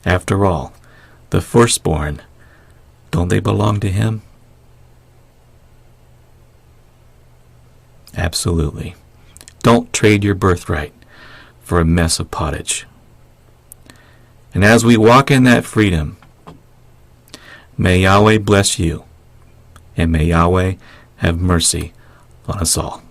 After all, the firstborn, don't they belong to him? Absolutely. Don't trade your birthright for a mess of pottage. And as we walk in that freedom, may Yahweh bless you, and may Yahweh have mercy on us all.